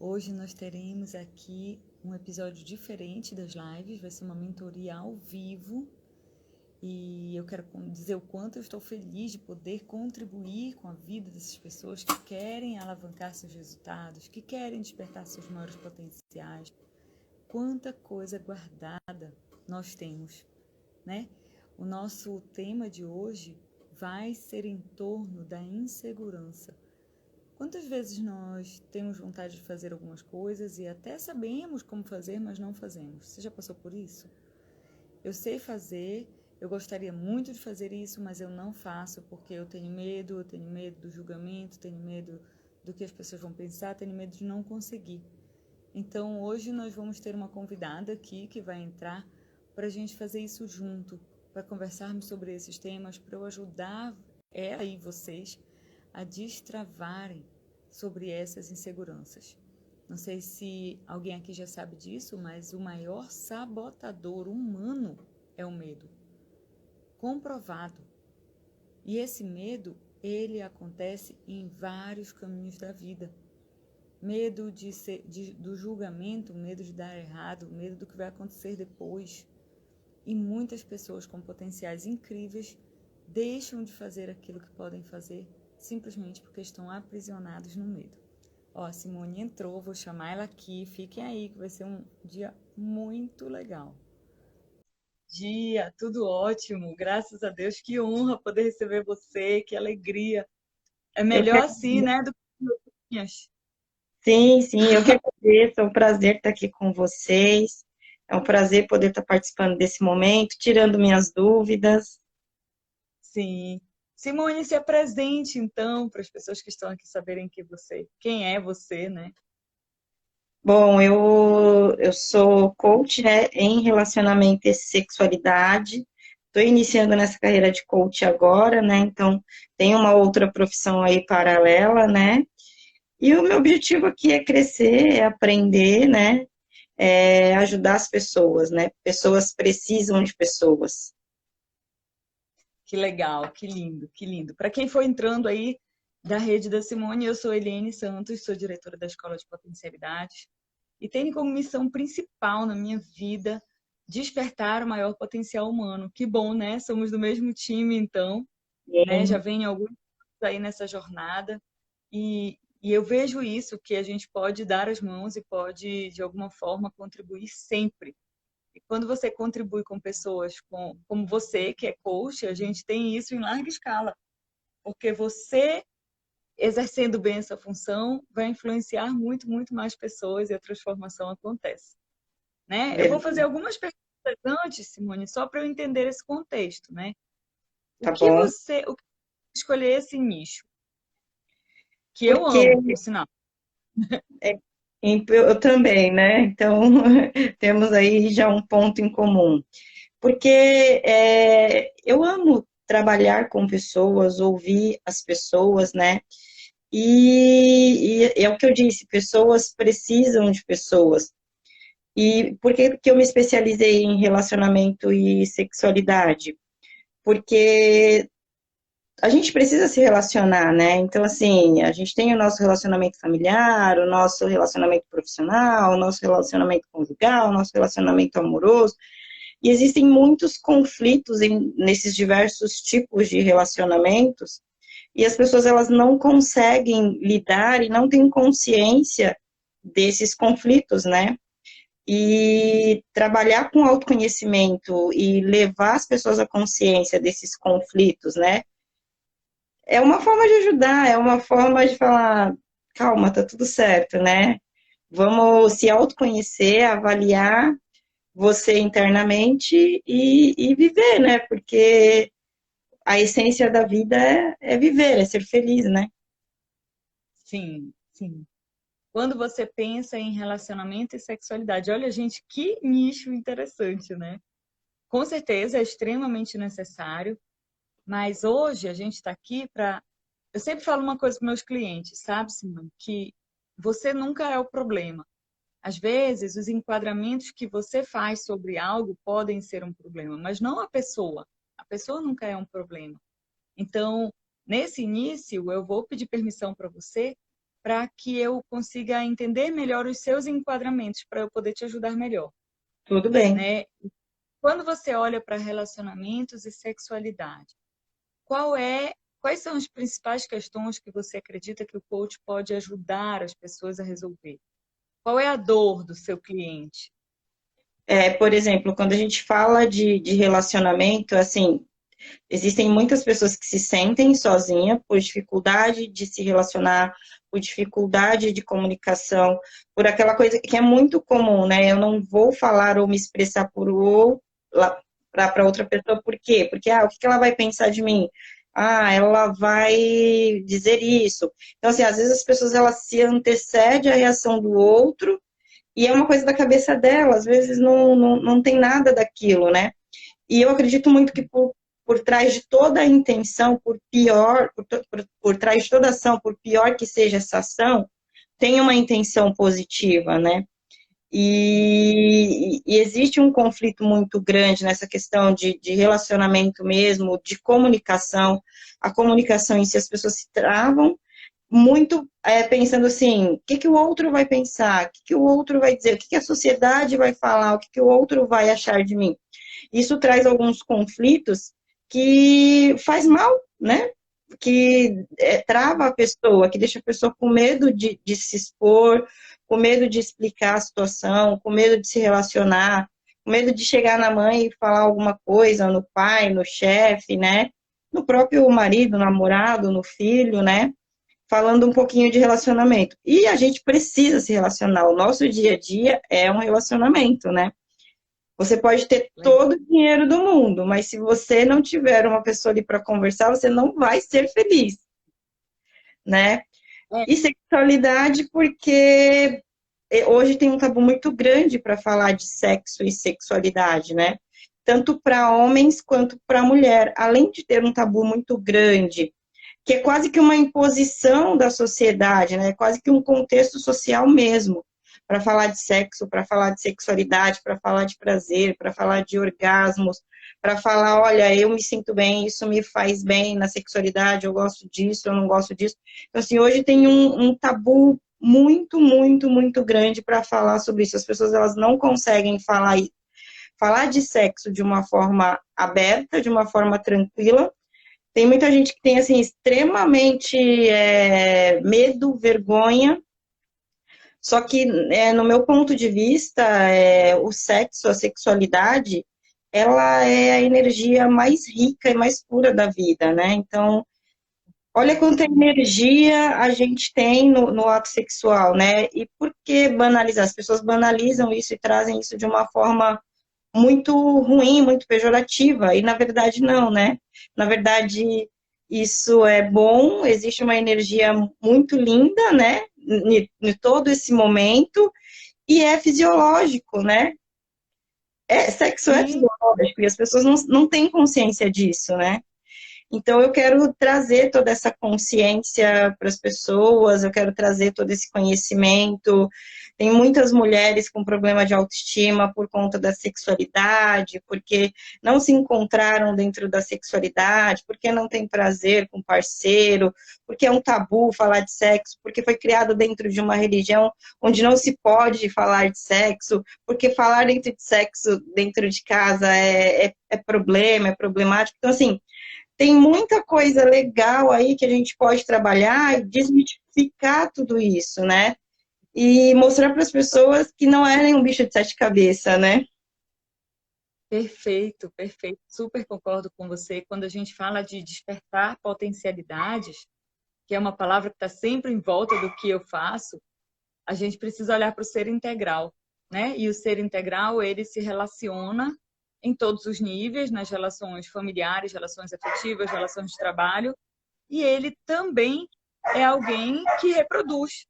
Hoje nós teremos aqui um episódio diferente das lives, vai ser uma mentoria ao vivo e eu quero dizer o quanto eu estou feliz de poder contribuir com a vida dessas pessoas que querem alavancar seus resultados, que querem despertar seus maiores potenciais. Quanta coisa guardada nós temos, né? O nosso tema de hoje vai ser em torno da insegurança. Quantas vezes nós temos vontade de fazer algumas coisas e até sabemos como fazer, mas não fazemos? Você já passou por isso? Eu sei fazer, eu gostaria muito de fazer isso, mas eu não faço porque eu tenho medo do julgamento, tenho medo do que as pessoas vão pensar, tenho medo de não conseguir. Então, hoje nós vamos ter uma convidada aqui que vai entrar para a gente fazer isso junto, para conversarmos sobre esses temas, para eu ajudar ela e vocês a destravarem sobre essas inseguranças. Não sei se alguém aqui já sabe disso, mas o maior sabotador humano é o medo. Comprovado. E esse medo, ele acontece em vários caminhos da vida. Medo do julgamento, medo de dar errado, medo do que vai acontecer depois. E muitas pessoas com potenciais incríveis deixam de fazer aquilo que podem fazer simplesmente porque estão aprisionados no medo. Ó, a Simone entrou, vou chamar ela aqui, fiquem aí que vai ser um dia muito legal. Dia, tudo ótimo, graças a Deus, que honra poder receber você, que alegria. É Eu que melhor assim, agradeço. né, do que Sim, sim, eu que agradeço. É um prazer estar aqui com vocês. É um prazer poder estar participando desse momento, tirando minhas dúvidas. Sim. Simone, se apresente então para as pessoas que estão aqui saberem quem é você, né? Bom, eu sou coach, né, em relacionamento e sexualidade. Estou iniciando nessa carreira de coach agora, né? Então, tem uma outra profissão aí paralela, né? E o meu objetivo aqui é crescer, é aprender, né? É ajudar as pessoas, né? Pessoas precisam de pessoas. Que legal, que lindo, que lindo. Para quem for entrando aí da rede da Simone, eu sou Eliane Santos, sou diretora da Escola de Potencialidades e tenho como missão principal na minha vida despertar o maior potencial humano. Que bom, né? Somos do mesmo time, então, né? Já vem alguns anos aí nessa jornada e eu vejo isso, que a gente pode dar as mãos e pode, de alguma forma, contribuir sempre. E quando você contribui com pessoas como você, que é coach, a gente tem isso em larga escala, porque você, exercendo bem essa função, vai influenciar muito, muito mais pessoas e a transformação acontece, né? Eu vou fazer Verdade. algumas perguntas antes, Simone, só para eu entender esse contexto, né? Tá bom? O que escolher esse nicho, que eu Porque amo, por sinal. é, eu também, né? Então, temos aí já um ponto em comum. Porque eu amo trabalhar com pessoas, ouvir as pessoas, né? E é o que eu disse, pessoas precisam de pessoas. E por que eu me especializei em relacionamento e sexualidade? Porque a gente precisa se relacionar, né? Então, assim, a gente tem o nosso relacionamento familiar, o nosso relacionamento profissional, o nosso relacionamento conjugal, o nosso relacionamento amoroso, e existem muitos conflitos nesses diversos tipos de relacionamentos, e as pessoas elas não conseguem lidar e não têm consciência desses conflitos, né? E trabalhar com autoconhecimento e levar as pessoas à consciência desses conflitos, né? É uma forma de ajudar, é uma forma de falar, calma, tá tudo certo, né? Vamos se autoconhecer, avaliar você internamente e viver, né? Porque a essência da vida é viver, é ser feliz, né? Sim, sim. Quando você pensa em relacionamento e sexualidade, olha, gente, que nicho interessante, né? Com certeza é extremamente necessário, mas hoje a gente está aqui para. Eu sempre falo uma coisa para meus clientes, sabe, Simone? Que você nunca é o problema. Às vezes, os enquadramentos que você faz sobre algo podem ser um problema, mas não a pessoa. A pessoa nunca é um problema. Então, nesse início, eu vou pedir permissão para você para que eu consiga entender melhor os seus enquadramentos, para eu poder te ajudar melhor, Tudo bem. né? Quando você olha para relacionamentos e sexualidade, quais são as principais questões que você acredita que o coach pode ajudar as pessoas a resolver? Qual é a dor do seu cliente? Por exemplo, quando a gente fala de relacionamento, assim, existem muitas pessoas que se sentem sozinhas por dificuldade de se relacionar, por dificuldade de comunicação, por aquela coisa que é muito comum, né? Eu não vou falar ou me expressar para outra pessoa, por quê? Porque, o que ela vai pensar de mim? Ela vai dizer isso. Então, assim, às vezes as pessoas, elas se antecedem à reação do outro, e é uma coisa da cabeça dela, às vezes não tem nada daquilo, né? E eu acredito muito que por trás de toda a intenção, por trás de toda ação, por pior que seja essa ação, tem uma intenção positiva, né? E existe um conflito muito grande nessa questão de relacionamento mesmo, de comunicação. A comunicação em si, as pessoas se travam muito pensando assim, o que o outro vai pensar, o que o outro vai dizer, o que a sociedade vai falar, o que o outro vai achar de mim. Isso traz alguns conflitos que faz mal, né? Que trava a pessoa, que deixa a pessoa com medo de se expor, com medo de explicar a situação, com medo de se relacionar, com medo de chegar na mãe e falar alguma coisa, no pai, no chefe, né? No próprio marido, namorado, no filho, né? Falando um pouquinho de relacionamento. E a gente precisa se relacionar. O nosso dia a dia é um relacionamento, né? Você pode ter todo o dinheiro do mundo, mas se você não tiver uma pessoa ali para conversar, você não vai ser feliz, né? É, E sexualidade, porque hoje tem um tabu muito grande para falar de sexo e sexualidade, né? Tanto para homens quanto para mulher. Além de ter um tabu muito grande, que é quase que uma imposição da sociedade, né? Quase que um contexto social mesmo, para falar de sexo, para falar de sexualidade, para falar de prazer, para falar de orgasmos, para falar, olha, eu me sinto bem, isso me faz bem na sexualidade, eu gosto disso, eu não gosto disso. Então, assim, hoje tem um tabu muito, muito, muito grande para falar sobre isso. As pessoas, elas não conseguem falar de sexo de uma forma aberta, de uma forma tranquila. Tem muita gente que tem, assim, extremamente medo, vergonha. Só que, no meu ponto de vista, o sexo, a sexualidade, ela é a energia mais rica e mais pura da vida, né? Então, olha quanta energia a gente tem no ato sexual, né? E por que banalizar? As pessoas banalizam isso e trazem isso de uma forma muito ruim, muito pejorativa, e na verdade não, né? Na verdade, isso é bom, existe uma energia muito linda, né? Em todo esse momento, e é fisiológico, né? Sexo é sim, fisiológico, e as pessoas não têm consciência disso, né? Então, eu quero trazer toda essa consciência para as pessoas, eu quero trazer todo esse conhecimento. Tem muitas mulheres com problema de autoestima por conta da sexualidade, porque não se encontraram dentro da sexualidade, porque não tem prazer com o parceiro, porque é um tabu falar de sexo, porque foi criado dentro de uma religião onde não se pode falar de sexo, porque falar dentro de sexo dentro de casa é problema, é problemático. Então, assim, tem muita coisa legal aí que a gente pode trabalhar e desmitificar tudo isso, né? E mostrar para as pessoas que não é nenhum bicho de sete cabeças, né? perfeito, perfeito. Super concordo com você. Quando a gente fala de despertar potencialidades, que é uma palavra que está sempre em volta do que eu faço, a gente precisa olhar para o ser integral, né? E o ser integral, ele se relaciona em todos os níveis, nas relações familiares, relações afetivas, relações de trabalho, e ele também é alguém que reproduz.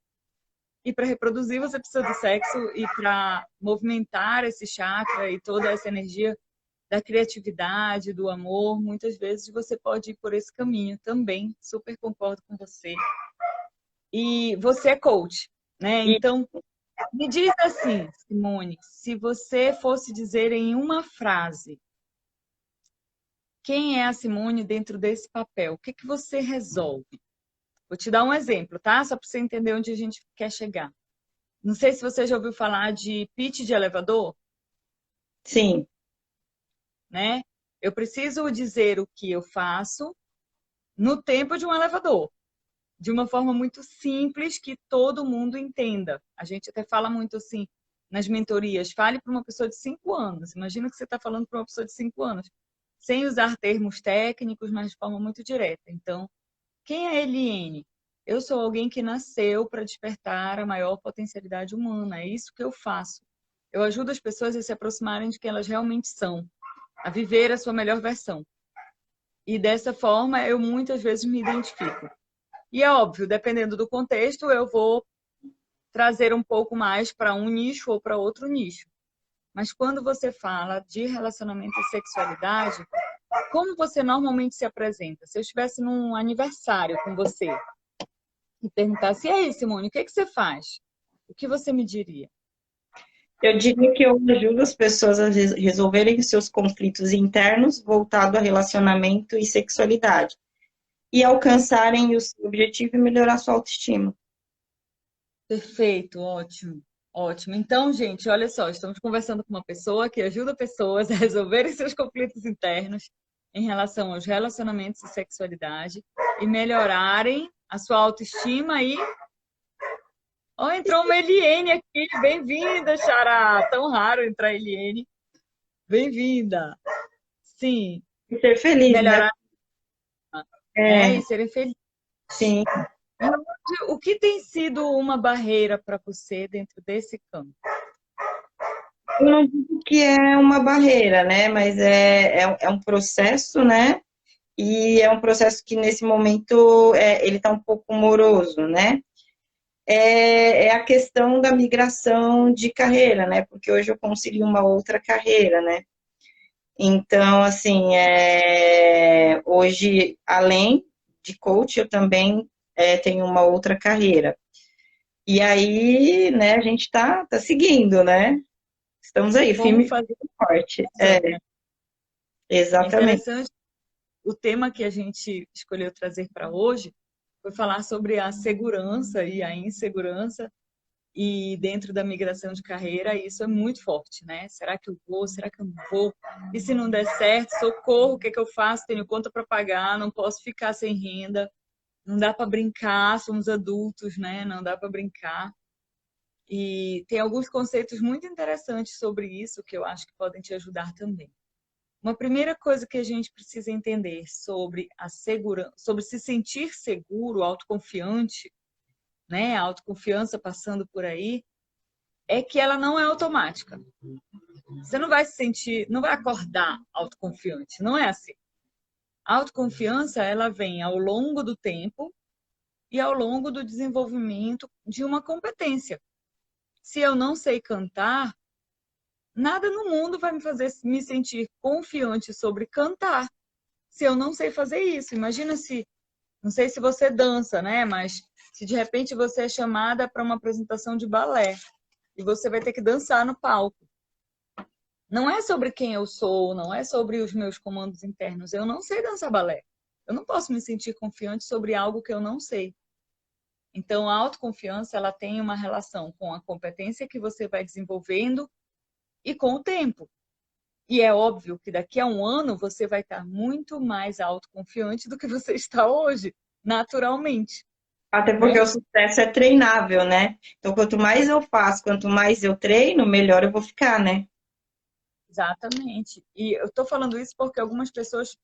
E para reproduzir você precisa do sexo, e para movimentar esse chakra e toda essa energia da criatividade, do amor, muitas vezes você pode ir por esse caminho também. Super concordo com você. E você é coach, né? E Então, me diz assim, Simone, se você fosse dizer em uma frase quem é a Simone dentro desse papel, o que você resolve? Vou te dar um exemplo, tá? Só para você entender onde a gente quer chegar. Não sei se você já ouviu falar de pitch de elevador, Sim, né? Eu preciso dizer o que eu faço no tempo de um elevador, de uma forma muito simples que todo mundo entenda. A gente até fala muito assim nas mentorias, fale para uma pessoa de 5 anos. Imagina que você está falando para uma pessoa de 5 anos, sem usar termos técnicos, mas de forma muito direta. Então, quem é Eliene? Eu sou alguém que nasceu para despertar a maior potencialidade humana. É isso que eu faço. Eu ajudo as pessoas a se aproximarem de quem elas realmente são, a viver a sua melhor versão. E dessa forma, eu muitas vezes me identifico. E é óbvio, dependendo do contexto, eu vou trazer um pouco mais para um nicho ou para outro nicho. Mas quando você fala de relacionamento e sexualidade, como você normalmente se apresenta? Se eu estivesse num aniversário com você e perguntasse, e aí, Simone, o que é que você faz? O que você me diria? eu diria que eu ajudo as pessoas a resolverem seus conflitos internos voltado a relacionamento e sexualidade e alcançarem o seu objetivo e melhorar sua autoestima. Perfeito, ótimo, ótimo. Então, gente, olha só, estamos conversando com uma pessoa que ajuda pessoas a resolverem seus conflitos internos em relação aos relacionamentos e sexualidade e melhorarem a sua autoestima e... Oh, entrou uma Eliene aqui, bem-vinda, Xará! Tão raro entrar Eliene. Bem-vinda. Sim, E ser feliz, né? melhorar, né? É, E serem felizes. sim. O que tem sido uma barreira para você dentro desse campo? Eu não digo que é uma barreira, né? Mas é um processo, né? E é um processo que nesse momento ele está um pouco moroso, né? É a questão da migração de carreira, né? Porque hoje eu consegui uma outra carreira, né? Então, assim, hoje, além de coach, eu também tenho uma outra carreira. E aí, né, a gente tá seguindo, né? Estamos aí, Como firme e fazer forte. isso, né? É Exatamente. interessante. O tema que a gente escolheu trazer para hoje foi falar sobre a segurança e a insegurança e dentro da migração de carreira isso é muito forte, né? Será que eu vou? Será que eu não vou? E se não der certo, socorro, o que é que eu faço? Tenho conta para pagar, não posso ficar sem renda, não dá para brincar, somos adultos, né? Não dá para brincar. E tem alguns conceitos muito interessantes sobre isso que eu acho que podem te ajudar também. Uma primeira coisa que a gente precisa entender sobre a segurança, sobre se sentir seguro, autoconfiante, né? A autoconfiança passando por aí, é que ela não é automática. Você não vai se sentir, não vai acordar autoconfiante, não é assim. A autoconfiança, ela vem ao longo do tempo e ao longo do desenvolvimento de uma competência. Se eu não sei cantar, nada no mundo vai me fazer me sentir confiante sobre cantar. Se eu não sei fazer isso, imagina se, não sei se você dança, né? Mas se de repente você é chamada para uma apresentação de balé e você vai ter que dançar no palco. Não é sobre quem eu sou, não é sobre os meus comandos internos. Eu não sei dançar balé. Eu não posso me sentir confiante sobre algo que eu não sei. Então, a autoconfiança, ela tem uma relação com a competência que você vai desenvolvendo e com o tempo. E é óbvio que daqui a um ano você vai estar muito mais autoconfiante do que você está hoje, naturalmente, Até porque né? o sucesso é treinável, né? Então, quanto mais eu faço, quanto mais eu treino, melhor eu vou ficar, né? Exatamente. E eu estou falando isso porque algumas pessoas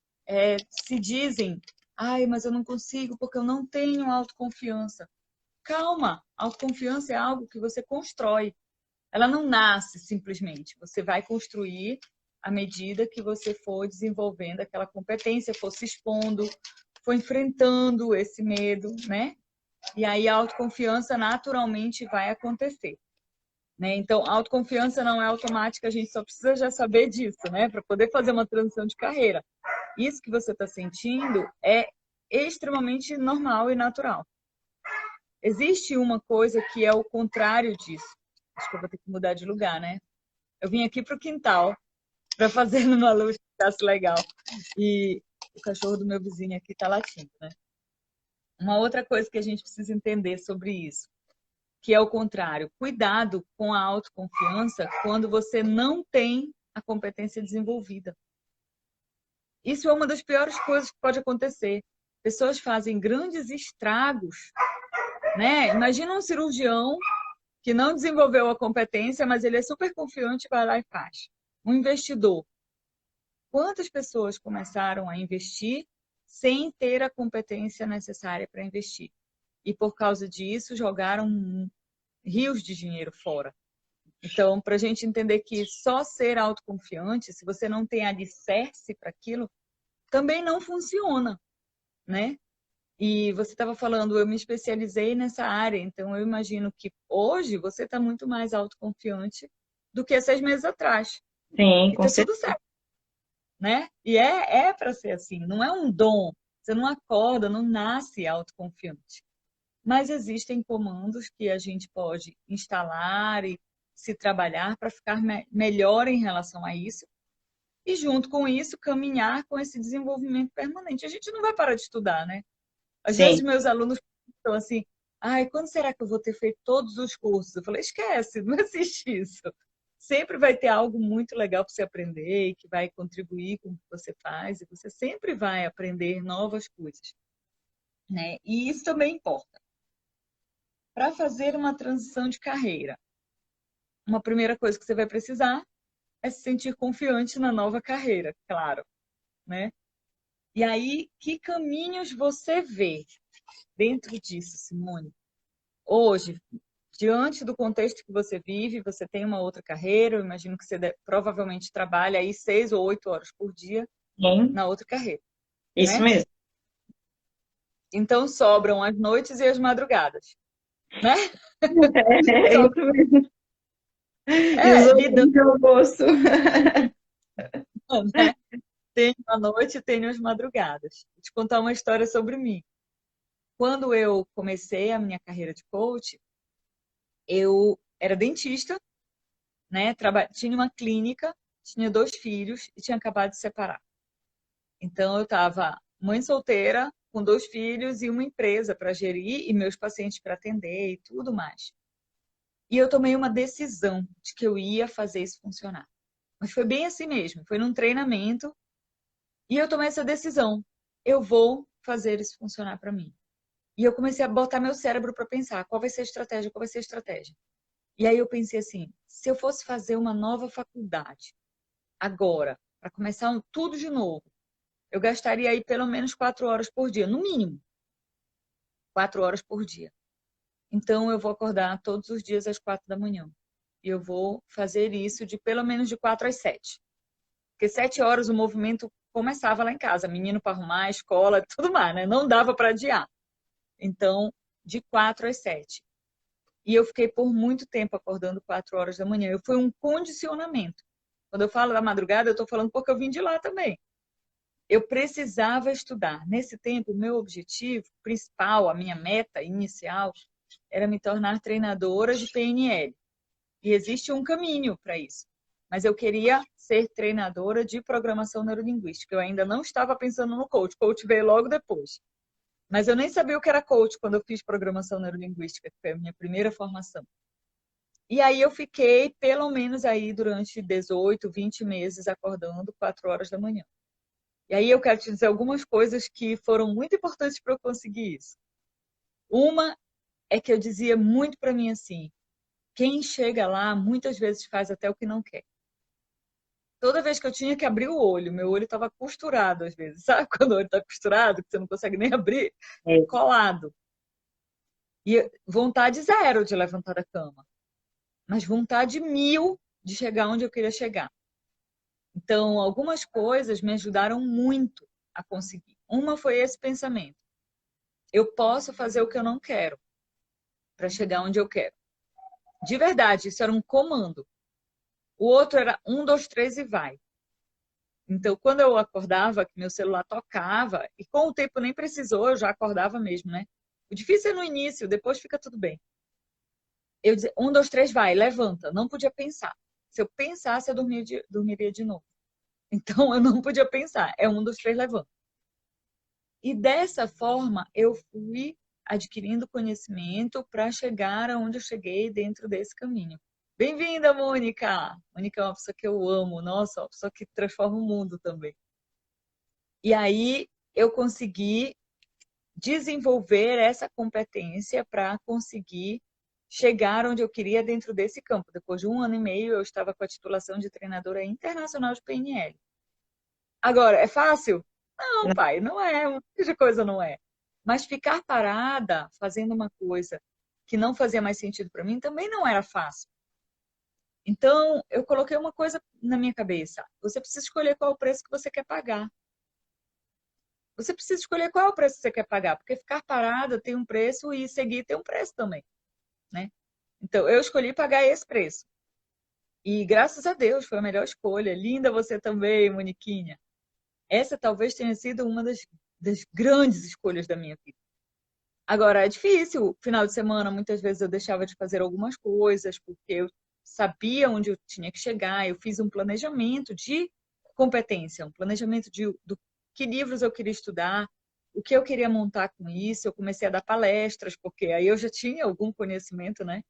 se dizem, ai, mas eu não consigo porque eu não tenho autoconfiança. Calma, autoconfiança é algo que você constrói. Ela não nasce simplesmente. Você vai construir à medida que você for desenvolvendo aquela competência, for se expondo, for enfrentando esse medo, né? E aí a autoconfiança naturalmente vai acontecer. Né? Então, a autoconfiança não é automática, a gente só precisa já saber disso, né? Para poder fazer uma transição de carreira. Isso que você está sentindo é extremamente normal e natural. Existe uma coisa que é o contrário disso. Acho que eu vou ter que mudar de lugar, né? Eu vim aqui para o quintal para fazer numa luz que ficasse legal. E o cachorro do meu vizinho aqui está latindo, né? Uma outra coisa que a gente precisa entender sobre isso, que é o contrário. Cuidado com a autoconfiança quando você não tem a competência desenvolvida. Isso é uma das piores coisas que pode acontecer. Pessoas fazem grandes estragos, né? Imagina um cirurgião que não desenvolveu a competência, mas ele é super confiante, vai lá e faz. Um investidor. Quantas pessoas começaram a investir sem ter a competência necessária para investir? E por causa disso jogaram rios de dinheiro fora. Então, para a gente entender que só ser autoconfiante, se você não tem alicerce para aquilo, também não funciona, né? E você estava falando, eu me especializei nessa área, então eu imagino que hoje você está muito mais autoconfiante do que há 6 meses atrás. Sim, E com tá tudo certeza. certo, né? E é para ser assim, não é um dom. Você não acorda, não nasce autoconfiante. Mas existem comandos que a gente pode instalar e se trabalhar para ficar melhor em relação a isso. E junto com isso, caminhar com esse desenvolvimento permanente. A gente não vai parar de estudar, né? Às vezes Sim, meus alunos estão assim, ai, quando será que eu vou ter feito todos os cursos? Eu falei, esquece, não assiste isso. Sempre vai ter algo muito legal para você aprender e que vai contribuir com o que você faz, e você sempre vai aprender novas coisas, né? E isso também importa. Para fazer uma transição de carreira, uma primeira coisa que você vai precisar é se sentir confiante na nova carreira, claro, né? E aí, que caminhos você vê dentro disso, Simone? Hoje, diante do contexto que você vive, você tem uma outra carreira, eu imagino que você provavelmente trabalha aí 6 ou 8 horas por dia sim, na outra carreira, isso né? mesmo. Então sobram as noites e as madrugadas, né? É Só, isso mesmo. E os lidando, horários de almoço. né? Tenho a noite e tenho as madrugadas. Vou te contar uma história sobre mim. Quando eu comecei a minha carreira de coach, eu era dentista, né? Tinha uma clínica, tinha 2 filhos e tinha acabado de separar. Então, eu estava mãe solteira, com 2 filhos e uma empresa para gerir e meus pacientes para atender e tudo mais. E eu tomei uma decisão de que eu ia fazer isso funcionar. Mas foi bem assim mesmo, foi num treinamento e eu tomei essa decisão. Eu vou fazer isso funcionar para mim. E eu comecei a botar meu cérebro para pensar qual vai ser a estratégia, qual vai ser a estratégia. E aí eu pensei assim, se eu fosse fazer uma nova faculdade agora, para começar tudo de novo, eu gastaria aí pelo menos 4 horas por dia, no mínimo, 4 horas por dia. Então eu vou acordar todos os dias às 4 da manhã. E eu vou fazer isso de pelo menos de 4 às 7. Porque 7 horas o movimento começava lá em casa, menino para arrumar, escola, tudo mais, né? Não dava para adiar. Então, de 4 às 7. E eu fiquei por muito tempo acordando 4 horas da manhã. Eu fui um condicionamento. Quando eu falo da madrugada, eu estou falando porque eu vim de lá também. Eu precisava estudar. Nesse tempo, o meu objetivo principal, a minha meta inicial, era me tornar treinadora de PNL. E existe um caminho para isso. Mas eu queria ser treinadora de programação neurolinguística. Eu ainda não estava pensando no coach. Coach veio logo depois. Mas eu nem sabia o que era coach quando eu fiz programação neurolinguística, que foi a minha primeira formação. E aí eu fiquei pelo menos aí durante 18, 20 meses acordando 4 horas da manhã. E aí eu quero te dizer algumas coisas que foram muito importantes para eu conseguir isso. Uma é que eu dizia muito para mim assim, quem chega lá muitas vezes faz até o que não quer. Toda vez que eu tinha que abrir o olho, meu olho estava costurado às vezes. Sabe quando o olho está costurado, que você não consegue nem abrir? É, Colado. E vontade zero de levantar da cama. Mas vontade mil de chegar onde eu queria chegar. Então, algumas coisas me ajudaram muito a conseguir. Uma foi esse pensamento. Eu posso fazer o que eu não quero para chegar onde eu quero. De verdade, isso era um comando. O outro era 1, 2, 3 e vai. Então, quando eu acordava, que meu celular tocava, e com o tempo nem precisou, eu já acordava mesmo, né? O difícil é no início, depois fica tudo bem. Eu dizia, 1, 2, 3, vai, levanta. Não podia pensar. Se eu pensasse, eu dormiria de novo. Então, eu não podia pensar. É 1, 2, 3, levanta. E dessa forma eu fui adquirindo conhecimento para chegar aonde eu cheguei dentro desse caminho. Bem-vinda, Mônica! Mônica é uma pessoa que eu amo, nossa, uma pessoa que transforma o mundo também. E aí eu consegui desenvolver essa competência para conseguir chegar onde eu queria dentro desse campo. Depois de 1 ano e meio, eu estava com a titulação de treinadora internacional de PNL. Agora, é fácil? Não, pai, não é. Uma de coisa não é. Mas ficar parada fazendo uma coisa que não fazia mais sentido para mim também não era fácil. Então, eu coloquei uma coisa na minha cabeça. Você precisa escolher qual é o preço que você quer pagar. Você precisa escolher qual é o preço que você quer pagar, porque ficar parada tem um preço e seguir tem um preço também, né? Então, eu escolhi pagar esse preço. E graças a Deus foi a melhor escolha. Linda você também, Moniquinha. Essa talvez tenha sido uma das grandes escolhas da minha vida. Agora, é difícil. Final de semana, muitas vezes eu deixava de fazer algumas coisas, porque eu sabia onde eu tinha que chegar. Eu fiz um planejamento de competência, um planejamento do que livros eu queria estudar, o que eu queria montar com isso. Eu comecei a dar palestras, porque aí eu já tinha algum conhecimento, né?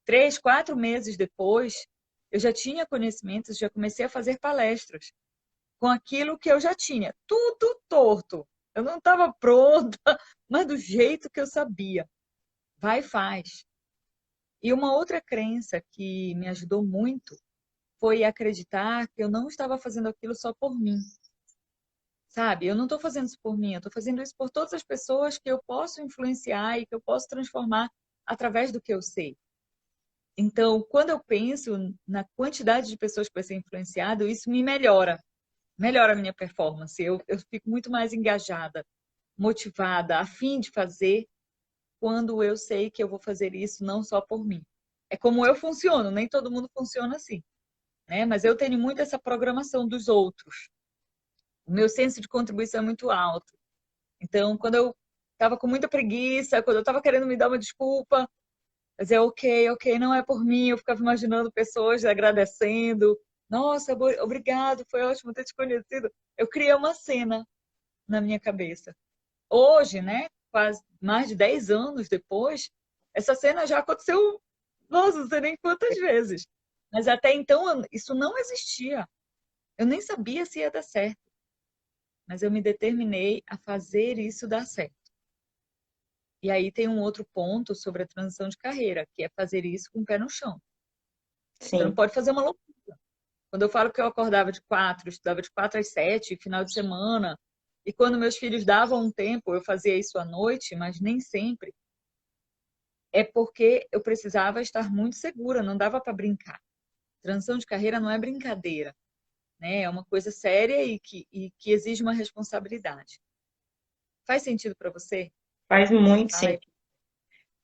3, 4 meses depois, eu já tinha conhecimentos, já comecei a fazer palestras com aquilo que eu já tinha. Tudo torto. Eu não estava pronta, mas do jeito que eu sabia. Vai e faz. E uma outra crença que me ajudou muito foi acreditar que eu não estava fazendo aquilo só por mim. Sabe? Eu não estou fazendo isso por mim, eu estou fazendo isso por todas as pessoas que eu posso influenciar e que eu posso transformar através do que eu sei. Então, quando eu penso na quantidade de pessoas que vai ser influenciado, isso me melhora a minha performance. Eu fico muito mais engajada, motivada, a fim de fazer, quando eu sei que eu vou fazer isso não só por mim. É como eu funciono, nem todo mundo funciona assim, né? Mas eu tenho muito essa programação dos outros. O meu senso de contribuição é muito alto. Então, quando eu estava com muita preguiça, quando eu estava querendo me dar uma desculpa, dizer, ok, não é por mim, eu ficava imaginando pessoas agradecendo. Nossa, obrigado, foi ótimo ter te conhecido. Eu criei uma cena na minha cabeça. Hoje, né, quase mais de 10 anos depois, essa cena já aconteceu, nossa, não sei nem quantas vezes. Mas até então isso não existia. Eu nem sabia se ia dar certo. Mas eu me determinei a fazer isso dar certo. E aí tem um outro ponto sobre a transição de carreira, que é fazer isso com o pé no chão. Você não Sim. pode fazer uma loucura. Quando eu falo que eu acordava de 4, estudava de 4 às 7, final de semana, e quando meus filhos davam um tempo, eu fazia isso à noite, mas nem sempre, é porque eu precisava estar muito segura, não dava para brincar. Transição de carreira não é brincadeira, né? É uma coisa séria e que exige uma responsabilidade. Faz sentido para você? Faz muito Fala aí. sentido.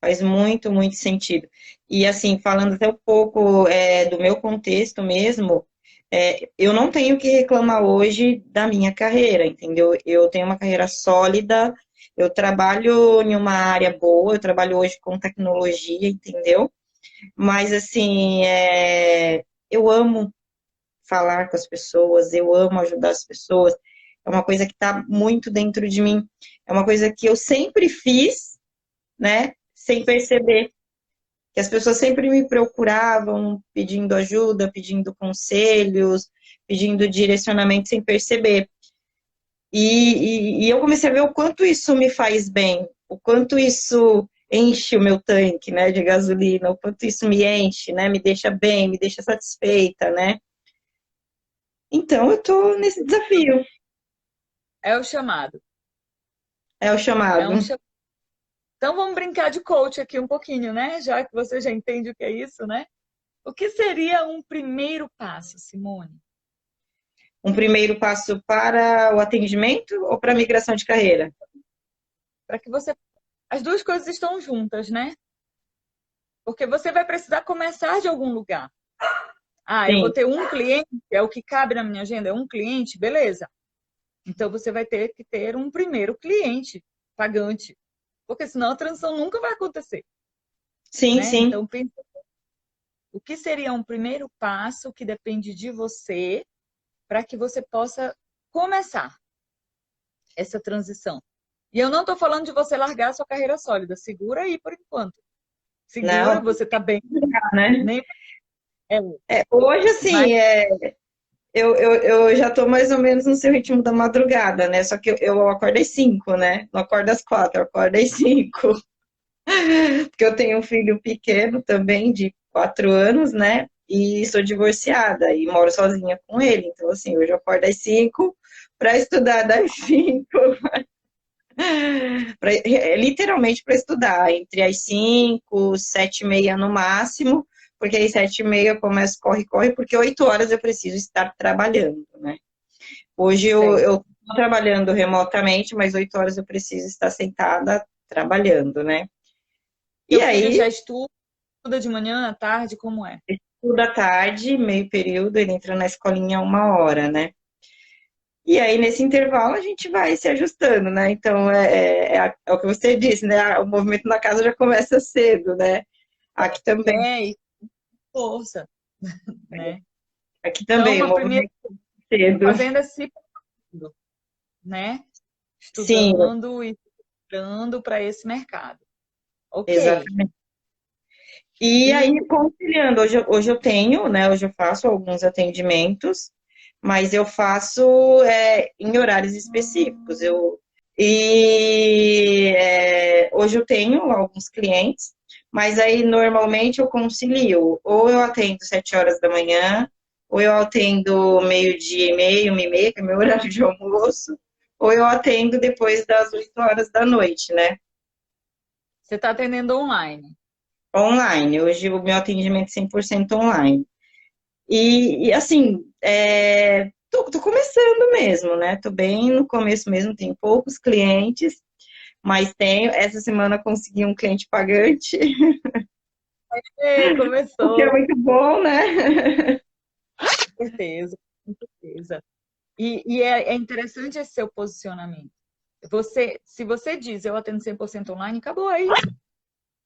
Faz muito, muito sentido. E assim, falando até um pouco do meu contexto mesmo, eu não tenho que reclamar hoje da minha carreira, entendeu? Eu tenho uma carreira sólida, eu trabalho em uma área boa, eu trabalho hoje com tecnologia, entendeu? Mas assim, eu amo falar com as pessoas, eu amo ajudar as pessoas, é uma coisa que está muito dentro de mim, é uma coisa que eu sempre fiz, né? Sem perceber. Que as pessoas sempre me procuravam pedindo ajuda, pedindo conselhos, pedindo direcionamento sem perceber. E eu comecei a ver o quanto isso me faz bem, o quanto isso enche o meu tanque, né, de gasolina, o quanto isso me enche, né, me deixa bem, me deixa satisfeita, né. Então eu tô nesse desafio, É o chamado. é o É chamado. um chamado. Então vamos brincar de coach aqui um pouquinho, né? Já que você já entende o que é isso, né? O que seria um primeiro passo, Simone? Um primeiro passo para o atendimento ou para a migração de carreira? Para que você. As duas coisas estão juntas, né? Porque você vai precisar começar de algum lugar. Ah, eu vou Sim, ter um cliente, é o que cabe na minha agenda, é um cliente, beleza. Então você vai ter que ter um primeiro cliente pagante. Porque senão a transição nunca vai acontecer, sim, né? sim. Então, pensa, o que seria um primeiro passo que depende de você para que você possa começar essa transição? E eu não estou falando de você largar a sua carreira sólida. Segura aí por enquanto. Segura, Não, você está bem. né? Nem é, Hoje, mas assim, eu já tô mais ou menos no seu ritmo da madrugada, né? Só que eu acordo às 5, né? Não acordo às 4, eu acordo às 5. Porque eu tenho um filho pequeno também, de 4 anos, né? E sou divorciada e moro sozinha com ele. Então, assim, hoje eu acordo às 5 para estudar das 5, literalmente para estudar, entre as 5, 7h30 no máximo, porque às 7h30 eu começo corre, corre, porque 8 horas eu preciso estar trabalhando, né? Hoje sei. eu estou trabalhando remotamente, mas 8 horas eu preciso estar sentada trabalhando, né? E Seu filho aí, já estuda de manhã, à tarde, como é? estuda à tarde, meio período, ele entra na escolinha 1 hora, né? E aí, nesse intervalo, a gente vai se ajustando, né? Então, é o que você disse, né? O movimento na casa já começa cedo, né? Aqui também, E força, né? aqui Então, também, o uma primeira movimento cedo. fazenda é se preparando, né? Sim, Estudando e preparando para esse mercado. Ok. exatamente. E aí, E conciliando, hoje eu tenho, né? Hoje eu faço alguns atendimentos, mas eu faço em horários específicos. Hoje eu tenho alguns clientes, mas aí normalmente eu concilio, ou eu atendo 7 horas da manhã, ou eu atendo meio-dia e meio, 1h30, que é meu horário de almoço, ou eu atendo depois das 8 horas da noite, né? você está atendendo online. Online. Hoje o meu atendimento é 100% online. Assim, tô começando mesmo, né? Tô bem no começo mesmo, tenho poucos clientes, mas essa semana consegui um cliente pagante, Ei, o que é começou, muito bom, né? com certeza, com certeza. E é interessante esse seu posicionamento. Se você diz eu atendo 100% online, acabou, é isso.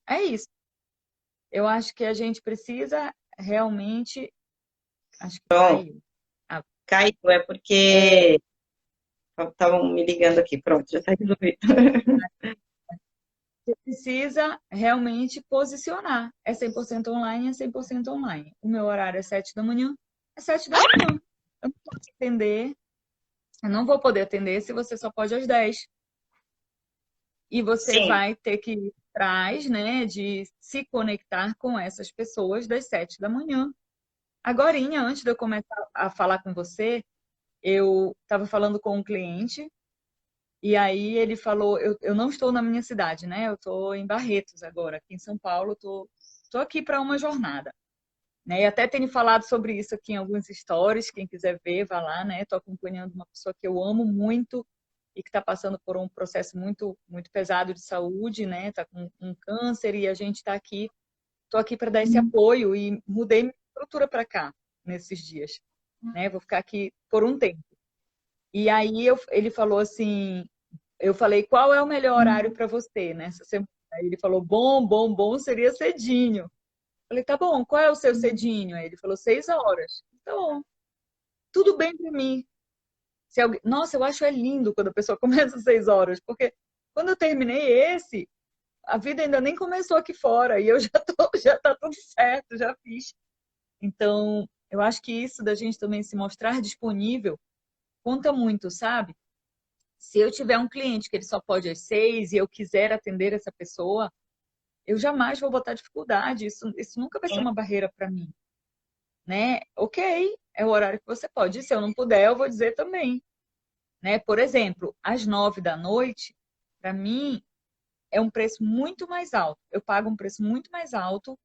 É isso. Eu acho que a gente precisa realmente. Acho que Bom, caiu. Ah, caiu, é é, porque estavam me ligando aqui, pronto, já está resolvido. você precisa realmente posicionar. É 100% online, é 100% online. O meu horário é 7 da manhã, é 7 da manhã. Eu não posso atender, eu não vou poder atender se você só pode às 10. E você Sim, vai ter que ir atrás, né, de se conectar com essas pessoas das 7 da manhã. Agorinha, antes de eu começar a falar com você, eu estava falando com um cliente e aí ele falou, eu não estou na minha cidade, né? Eu estou em Barretos agora, aqui em São Paulo, tô aqui para uma jornada, né? E até tenho falado sobre isso aqui em alguns stories, quem quiser ver, vá lá, né? Estou acompanhando uma pessoa que eu amo muito e que está passando por um processo muito, muito pesado de saúde, né? Está com um câncer e a gente está aqui, estou aqui para dar esse apoio e mudei minha estrutura para cá nesses dias, né? Vou ficar aqui por um tempo. E aí ele falou assim, eu falei, qual é o melhor horário para você nessa semana? Aí ele falou, bom, bom, bom seria cedinho. Eu falei, tá bom, qual é o seu cedinho? Aí ele falou, 6 horas. Então, tudo bem para mim. Se alguém... Nossa, eu acho lindo quando a pessoa começa às 6 horas, porque quando eu terminei esse, a vida ainda nem começou aqui fora e eu já tá tudo certo, já fiz. Então, eu acho que isso da gente também se mostrar disponível conta muito, sabe? Se eu tiver um cliente que ele só pode às 6 e eu quiser atender essa pessoa, eu jamais vou botar dificuldade. Isso nunca vai ser uma barreira para mim, né? Ok, é o horário que você pode. E se eu não puder, eu vou dizer também, né? Por exemplo, às 9 da noite, para mim é um preço muito mais alto. Eu pago um preço muito mais alto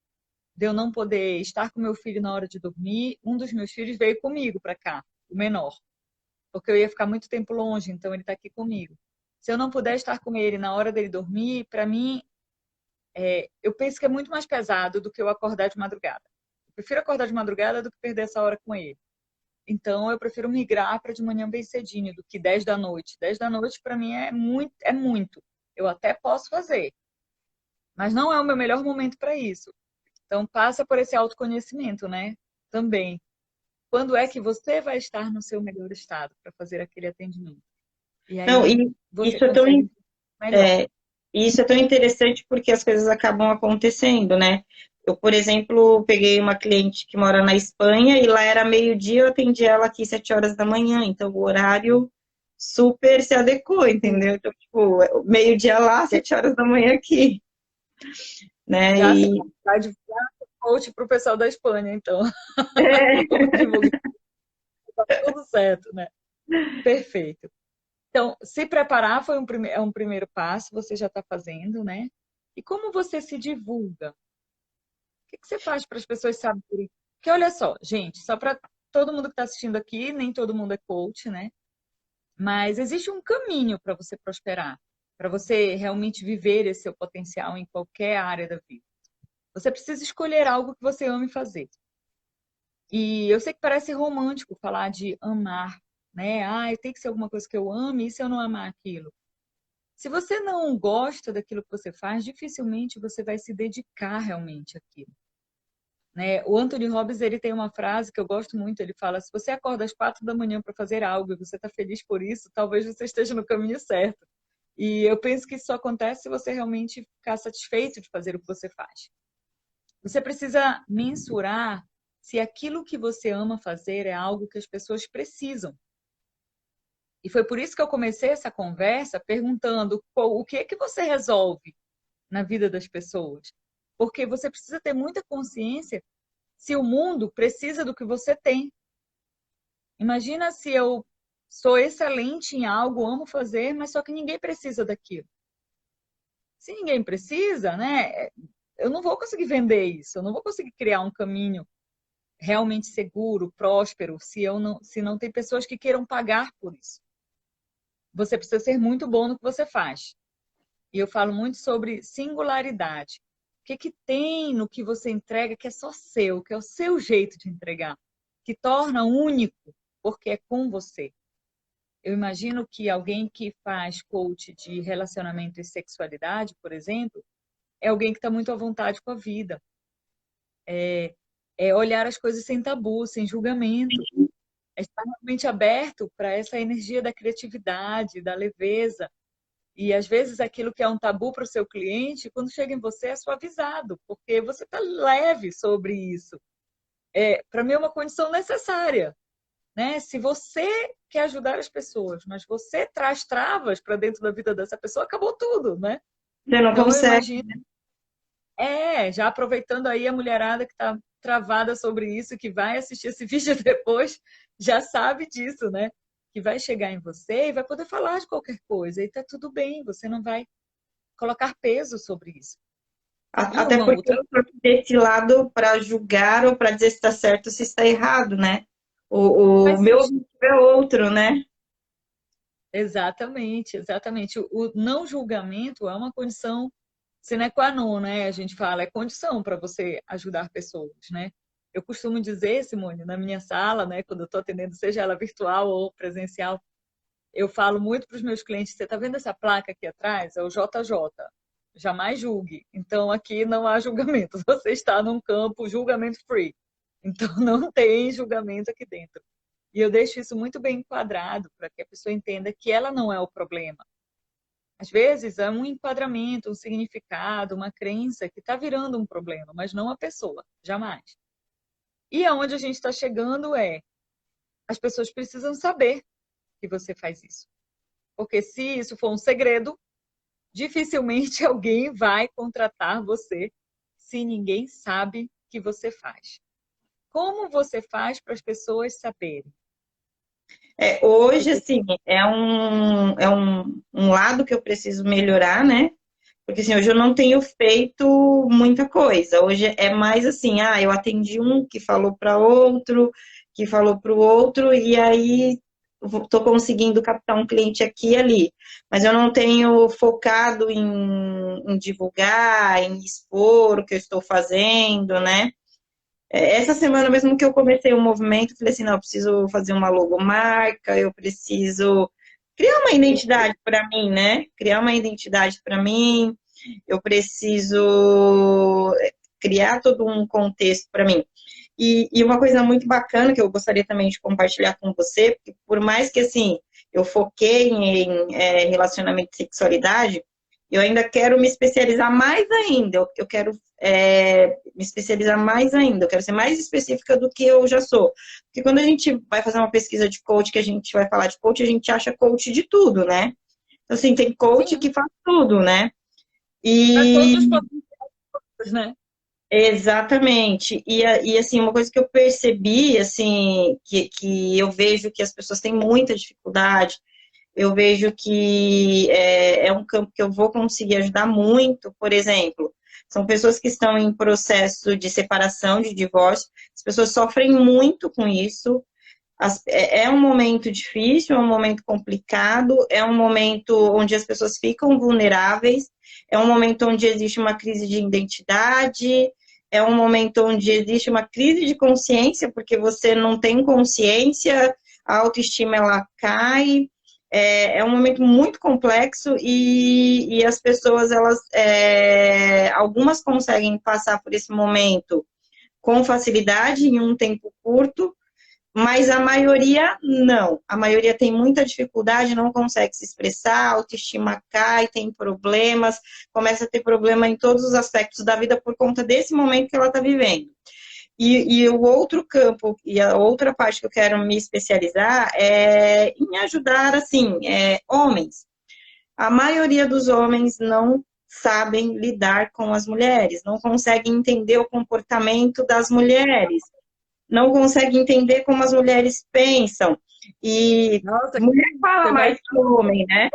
de eu não poder estar com meu filho na hora de dormir. Um dos meus filhos veio comigo para cá, o menor, porque eu ia ficar muito tempo longe, então ele está aqui comigo. Se eu não puder estar com ele na hora dele dormir, para mim, eu penso que é muito mais pesado do que eu acordar de madrugada. Eu prefiro acordar de madrugada do que perder essa hora com ele. Então, eu prefiro migrar para de manhã bem cedinho do que 10 da noite. 10 da noite, para mim, é muito, é muito. Eu até posso fazer, mas não é o meu melhor momento para isso. Então, passa por esse autoconhecimento, né? Também. Quando é que você vai estar no seu melhor estado para fazer aquele atendimento? E não, aí e você isso é tão consegue. melhor. E isso é tão interessante porque as coisas acabam acontecendo, né? Eu, por exemplo, peguei uma cliente que mora na Espanha e lá era meio-dia, eu atendi ela aqui 7 horas da manhã, então o horário super se adequou, entendeu? Então, tipo, meio-dia lá, 7 horas da manhã aqui, né? Já tem vontade de dar coach para o pessoal da Espanha, então. Vamos divulgar, tá tudo certo, né? Perfeito. Então, se preparar foi é um primeiro passo, você já está fazendo, né? E como você se divulga? O que você faz para as pessoas saberem? Porque olha só, gente, só para todo mundo que está assistindo aqui, nem todo mundo é coach, né? Mas existe um caminho para você prosperar, para você realmente viver esse seu potencial em qualquer área da vida. Você precisa escolher algo que você ame fazer. E eu sei que parece romântico falar de amar, né? Ah, tem que ser alguma coisa que eu ame, e se eu não amar aquilo? Se você não gosta daquilo que você faz, dificilmente você vai se dedicar realmente àquilo, né? O Anthony Robbins, ele tem uma frase que eu gosto muito, ele fala: se você acorda às 4 da manhã para fazer algo e você está feliz por isso, talvez você esteja no caminho certo. E eu penso que isso só acontece se você realmente ficar satisfeito de fazer o que você faz. Você precisa mensurar se aquilo que você ama fazer é algo que as pessoas precisam. E foi por isso que eu comecei essa conversa perguntando o que é que você resolve na vida das pessoas. Porque você precisa ter muita consciência se o mundo precisa do que você tem. Imagina se eu sou excelente em algo, amo fazer, mas só que ninguém precisa daquilo. Se ninguém precisa, né, eu não vou conseguir vender isso, eu não vou conseguir criar um caminho realmente seguro, próspero, se não tem pessoas que queiram pagar por isso. Você precisa ser muito bom no que você faz. E eu falo muito sobre singularidade. O que que tem no que você entrega que é só seu, que é o seu jeito de entregar, que torna único, porque é com você. Eu imagino que alguém que faz coach de relacionamento e sexualidade, por exemplo, é alguém que está muito à vontade com a vida. É olhar as coisas sem tabu, sem julgamento. É estar realmente aberto para essa energia da criatividade, da leveza. E às vezes aquilo que é um tabu para o seu cliente, quando chega em você é suavizado, porque você está leve sobre isso. Para mim é uma condição necessária, né? Se você quer ajudar as pessoas, mas você traz travas para dentro da vida dessa pessoa, acabou tudo, né? Você não Então eu consegue. imagino, já aproveitando aí a mulherada que está travada sobre isso, que vai assistir esse vídeo depois, já sabe disso, né? Que vai chegar em você e vai poder falar de qualquer coisa. E tá tudo bem, você não vai colocar peso sobre isso. E Até uma porque outra. eu tô aqui desse lado para julgar ou para dizer se está certo ou se está errado, né? O Faz meu sentido. objetivo é outro, né? Exatamente, exatamente. O não julgamento é uma condição sine qua non, né? A gente fala, é condição para você ajudar pessoas, né? Eu costumo dizer, Simone, na minha sala, né, quando eu estou atendendo, seja ela virtual ou presencial, eu falo muito para os meus clientes: você está vendo essa placa aqui atrás? É o JJ. Jamais julgue. Então, aqui não há julgamento. Você está num campo julgamento free. Então, não tem julgamento aqui dentro. E eu deixo isso muito bem enquadrado para que a pessoa entenda que ela não é o problema. Às vezes é um enquadramento, um significado, uma crença que está virando um problema, mas não a pessoa, jamais. E aonde a gente está chegando as pessoas precisam saber que você faz isso. Porque se isso for um segredo, dificilmente alguém vai contratar você se ninguém sabe que você faz. Como você faz para as pessoas saberem? Hoje, Porque assim, é um lado que eu preciso melhorar, né? Porque, assim, hoje eu não tenho feito muita coisa. Hoje é mais assim, eu atendi um que falou para outro, que falou para o outro, e aí estou conseguindo captar um cliente aqui e ali. Mas eu não tenho focado em divulgar, em expor o que eu estou fazendo, né? Essa semana mesmo que eu comecei o movimento, falei assim, não, eu preciso fazer uma logomarca, eu preciso criar uma identidade para mim, né? Criar uma identidade para mim, eu preciso criar todo um contexto para mim. E uma coisa muito bacana que eu gostaria também de compartilhar com você, porque por mais que assim eu foquei em relacionamento e sexualidade, Eu ainda quero me especializar mais ainda, eu quero me especializar mais ainda, eu quero ser mais específica do que eu já sou. Porque quando a gente vai fazer uma pesquisa de coach, que a gente vai falar de coach, a gente acha coach de tudo, né? Então, assim, tem coach Sim, que faz tudo, né? para todos os E potenciais, né? exatamente. E assim, uma coisa que eu percebi, assim, que eu vejo que as pessoas têm muita dificuldade, eu vejo que é um campo que eu vou conseguir ajudar muito, por exemplo, são pessoas que estão em processo de separação, de divórcio, as pessoas sofrem muito com isso, é um momento difícil, é um momento complicado, é um momento onde as pessoas ficam vulneráveis, é um momento onde existe uma crise de identidade, é um momento onde existe uma crise de consciência, porque você não tem consciência, a autoestima ela cai. É um momento muito complexo e as pessoas, elas, algumas conseguem passar por esse momento com facilidade, em um tempo curto, mas a maioria não. A maioria tem muita dificuldade, não consegue se expressar, a autoestima cai, tem problemas, começa a ter problema em todos os aspectos da vida por conta desse momento que ela está vivendo. E o outro campo, e a outra parte que eu quero me especializar é em ajudar, assim, homens. A maioria dos homens não sabem lidar com as mulheres, não conseguem entender o comportamento das mulheres, não consegue entender como as mulheres pensam. E Nossa, mulher fala você vai, mais que homem, né?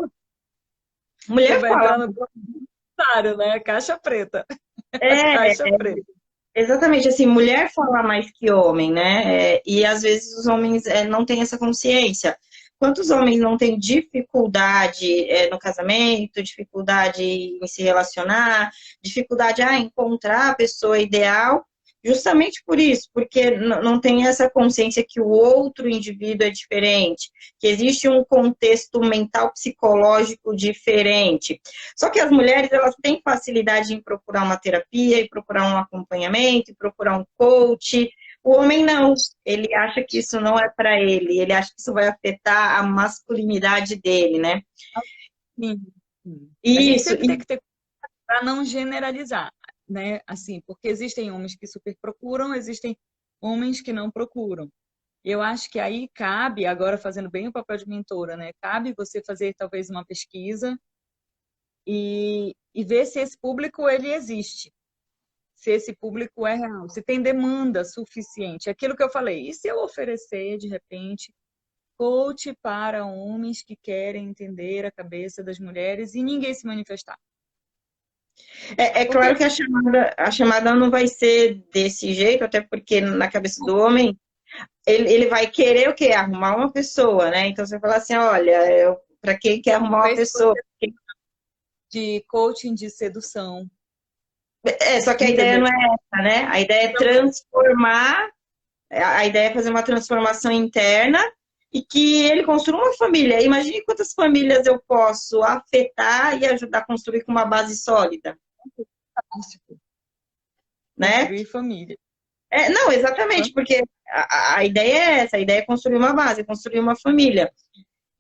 você Mulher vai fala. entrar no comentário, né? Caixa preta. É, Caixa preta. exatamente, assim, mulher fala mais que homem, né? E às vezes os homens não têm essa consciência. Quantos homens não têm dificuldade no casamento, dificuldade em se relacionar, dificuldade a encontrar a pessoa ideal, justamente por isso, porque não tem essa consciência que o outro indivíduo é diferente, que existe um contexto mental psicológico diferente. Só que as mulheres, elas têm facilidade em procurar uma terapia, e procurar um acompanhamento, e procurar um coach. O homem não, ele acha que isso não é para ele, ele acha que isso vai afetar a masculinidade dele, né? Sim, sim. A gente Isso, sempre tem que ter para não generalizar, né? Assim, porque existem homens que super procuram, existem homens que não procuram. Eu acho que aí cabe, agora fazendo bem o papel de mentora, né? Cabe você fazer talvez uma pesquisa e ver se esse público ele existe, se esse público é real, se tem demanda suficiente. Aquilo que eu falei, e se eu oferecer, de repente, coach para homens que querem entender a cabeça das mulheres e ninguém se manifestar? é Porque claro que a chamada não vai ser desse jeito, até porque na cabeça do homem, ele vai querer o quê? Arrumar uma pessoa, né? Então você fala assim, olha, para quem quer arrumar uma talvez pessoa? de coaching de sedução, Só que a ideia entendeu? não é essa, né? A ideia é transformar, a ideia é fazer uma transformação interna e que ele construa uma família. Imagine quantas famílias eu posso afetar e ajudar a construir com uma base sólida, Fantástico. né? Construir família. Não, exatamente, porque a ideia é essa, a ideia é construir uma base, construir uma família.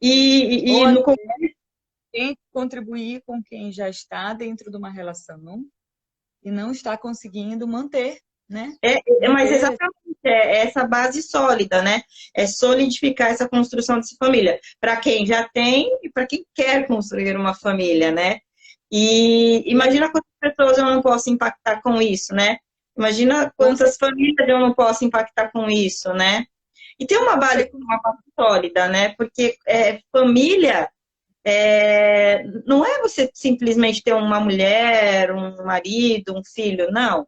E, Ou e no tem que contribuir com quem já está dentro de uma relação e não está conseguindo manter, né? Mas Manter. exatamente essa base sólida, né? É solidificar essa construção dessa família. Para quem já tem e para quem quer construir uma família, né? E imagina quantas pessoas eu não posso impactar com isso, né? Imagina Com cer- quantas famílias eu não posso impactar com isso, né? E tem uma com base, cer- uma base sólida, né? Porque família não é você simplesmente ter uma mulher, um marido, um filho, não.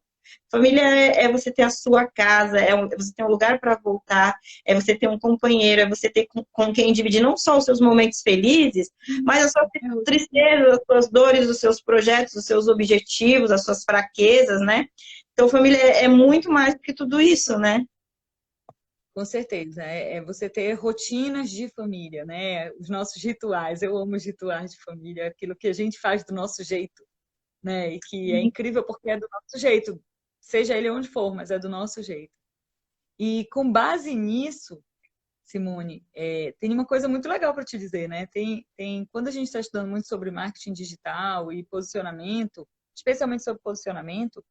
Família é você ter a sua casa, você ter um lugar para voltar, é você ter um companheiro, é você ter com quem dividir não só os seus momentos felizes, mas as suas tristezas, as suas dores, os seus projetos, os seus objetivos, as suas fraquezas, né? Então, família é muito mais do que tudo isso, né? Com certeza. É você ter rotinas de família, né? Os nossos rituais. Eu amo os rituais de família, aquilo que a gente faz do nosso jeito, né? E que é incrível porque é do nosso jeito, seja ele onde for, mas é do nosso jeito. E com base nisso, Simone, tem uma coisa muito legal para te dizer, né? Quando a gente está estudando muito sobre marketing digital e posicionamento, especialmente sobre posicionamento,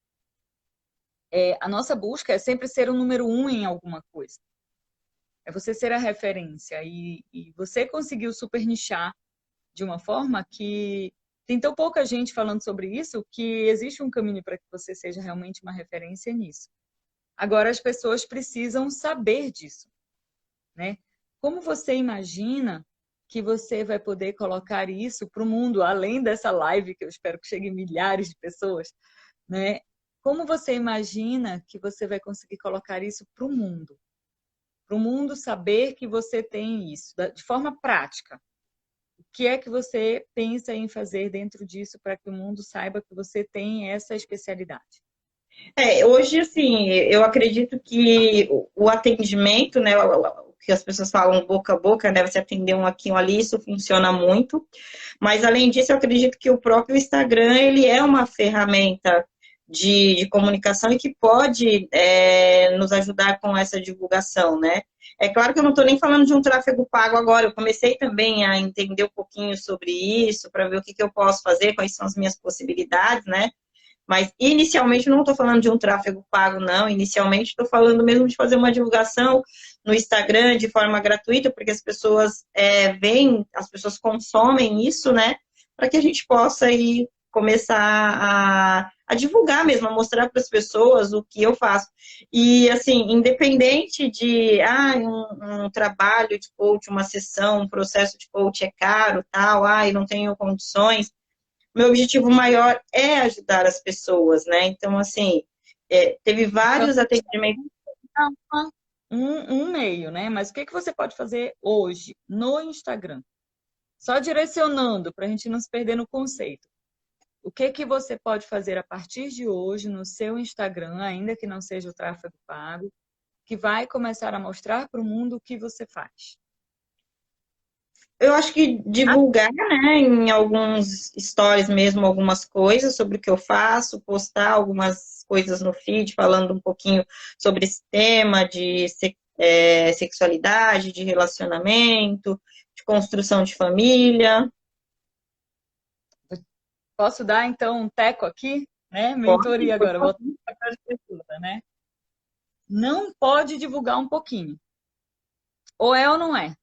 a nossa busca é sempre ser o número um em alguma coisa. É você ser a referência. E você conseguiu super nichar de uma forma que tem tão pouca gente falando sobre isso que existe um caminho para que você seja realmente uma referência nisso. Agora, as pessoas precisam saber disso, né? Como você imagina que você vai poder colocar isso para o mundo, além dessa live, que eu espero que chegue milhares de pessoas, né? Como você imagina que você vai conseguir colocar isso para o mundo? Para o mundo saber que você tem isso, de forma prática. O que é que você pensa em fazer dentro disso para que o mundo saiba que você tem essa especialidade? Hoje, assim, eu acredito que o atendimento, né, o que as pessoas falam boca a boca, né, você atender um aqui, um ali, isso funciona muito. Mas, além disso, eu acredito que o próprio Instagram, ele é uma ferramenta de comunicação e que pode nos ajudar com essa divulgação, né? É claro que eu não estou nem falando de um tráfego pago agora, eu comecei também a entender um pouquinho sobre isso, para ver o que eu posso fazer, quais são as minhas possibilidades, né? Mas, inicialmente, não estou falando de um tráfego pago, não. Inicialmente, estou falando mesmo de fazer uma divulgação no Instagram de forma gratuita, porque as pessoas veem, as pessoas consomem isso, né? Para que a gente possa aí começar a divulgar mesmo, a mostrar para as pessoas o que eu faço. E, assim, independente de um trabalho de coach, uma sessão, um processo de coach é caro, tal, não tenho condições, meu objetivo maior é ajudar as pessoas, né? Então, assim, teve Então, vários atendimentos. um meio, né? Mas o que você pode fazer hoje no Instagram? Só direcionando para a gente não se perder no conceito. O que você pode fazer a partir de hoje no seu Instagram, ainda que não seja o tráfego pago, que vai começar a mostrar para o mundo o que você faz? Eu acho que divulgar, né, em alguns stories mesmo, algumas coisas sobre o que eu faço, postar algumas coisas no feed, falando um pouquinho sobre esse tema de sexualidade, de relacionamento, de construção de família. Posso dar, então, um teco aqui, né? Pode, Mentoria por agora, favor. voltando para a pergunta, né? Não pode divulgar um pouquinho. Ou é ou não é.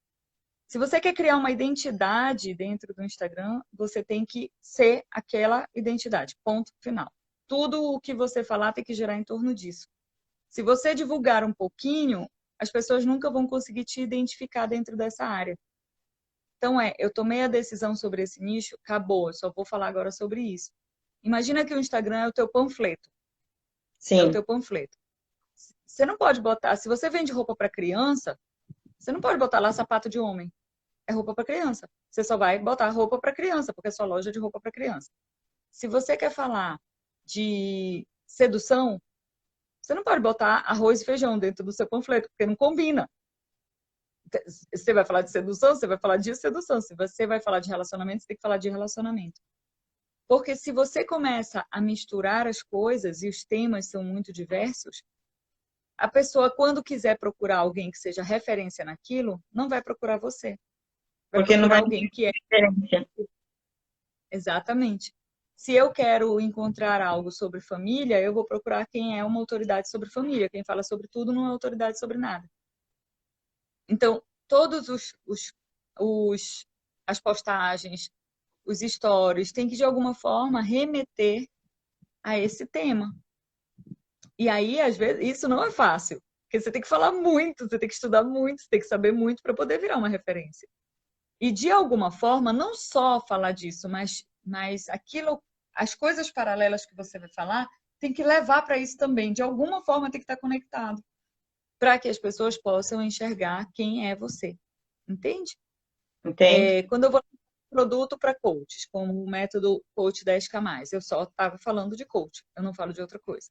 Se você quer criar uma identidade dentro do Instagram, você tem que ser aquela identidade. Ponto final. Tudo o que você falar tem que girar em torno disso. Se você divulgar um pouquinho, as pessoas nunca vão conseguir te identificar dentro dessa área. Então, eu tomei a decisão sobre esse nicho, acabou, eu só vou falar agora sobre isso. Imagina que o Instagram é o teu panfleto. É o Sim, teu panfleto. Você não pode botar, se você vende roupa para criança, você não pode botar lá sapato de homem. É roupa para criança. Você só vai botar roupa para criança, porque é sua loja de roupa para criança. Se você quer falar de sedução, você não pode botar arroz e feijão dentro do seu panfleto, porque não combina. Você vai falar de sedução, você vai falar de sedução. Se você vai falar de relacionamento, você tem que falar de relacionamento. Porque se você começa a misturar as coisas e os temas são muito diversos, a pessoa, quando quiser procurar alguém que seja referência naquilo, não vai procurar você. Vai porque não procurar vai alguém ter que é diferença. exatamente. Se eu quero encontrar algo sobre família, eu vou procurar quem é uma autoridade sobre família. Quem fala sobre tudo não é autoridade sobre nada. Então, todos as postagens, os stories, têm que, de alguma forma, remeter a esse tema. E aí, às vezes, isso não é fácil. Porque você tem que falar muito, você tem que estudar muito, você tem que saber muito para poder virar uma referência. E, de alguma forma, não só falar disso, mas aquilo, as coisas paralelas que você vai falar, tem que levar para isso também. De alguma forma, tem que estar conectado para que as pessoas possam enxergar quem é você. Entende? Entende? Quando eu vou produto para coaches, como o método Coach 10K+, eu só estava falando de coach, eu não falo de outra coisa.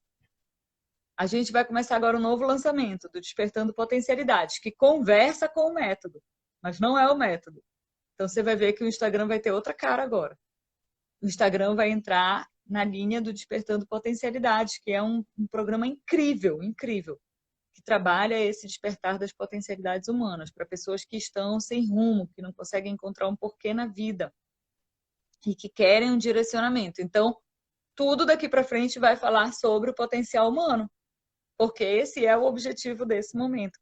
A gente vai começar agora um novo lançamento do Despertando Potencialidades, que conversa com o método, mas não é o método. Então você vai ver que o Instagram vai ter outra cara agora. O Instagram vai entrar na linha do Despertando Potencialidades, que é um programa incrível, incrível. que trabalha esse despertar das potencialidades humanas, para pessoas que estão sem rumo, que não conseguem encontrar um porquê na vida e que querem um direcionamento. Então, tudo daqui para frente vai falar sobre o potencial humano, porque esse é o objetivo desse momento.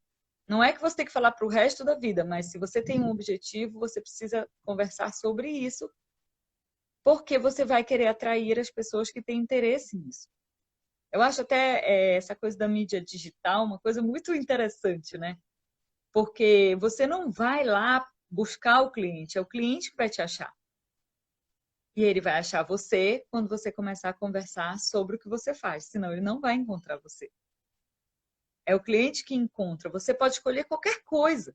Não é que você tem que falar para o resto da vida, mas se você tem um objetivo, você precisa conversar sobre isso, porque você vai querer atrair as pessoas que têm interesse nisso. Eu acho até essa coisa da mídia digital uma coisa muito interessante, né? Porque você não vai lá buscar o cliente, é o cliente que vai te achar. E ele vai achar você quando você começar a conversar sobre o que você faz, senão ele não vai encontrar você. É o cliente que encontra. Você pode escolher qualquer coisa.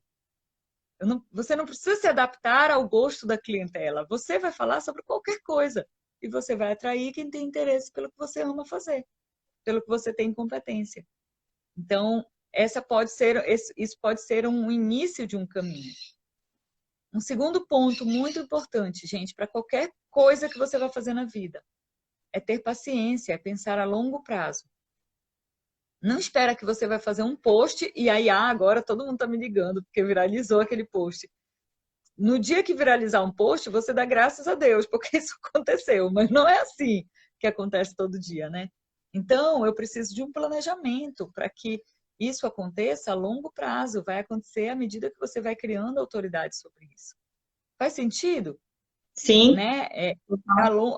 Você não precisa se adaptar ao gosto da clientela. Você vai falar sobre qualquer coisa. E você vai atrair quem tem interesse pelo que você ama fazer, pelo que você tem competência. Então, isso pode ser um início de um caminho. Um segundo ponto muito importante, gente, para qualquer coisa que você vai fazer na vida, é ter paciência, é pensar a longo prazo. Não espera que você vai fazer um post e aí, agora todo mundo está me ligando porque viralizou aquele post. No dia que viralizar um post, você dá graças a Deus, porque isso aconteceu, mas não é assim que acontece todo dia, né? Então, eu preciso de um planejamento para que isso aconteça a longo prazo, vai acontecer à medida que você vai criando autoridade sobre isso. Faz sentido? Sim. Né?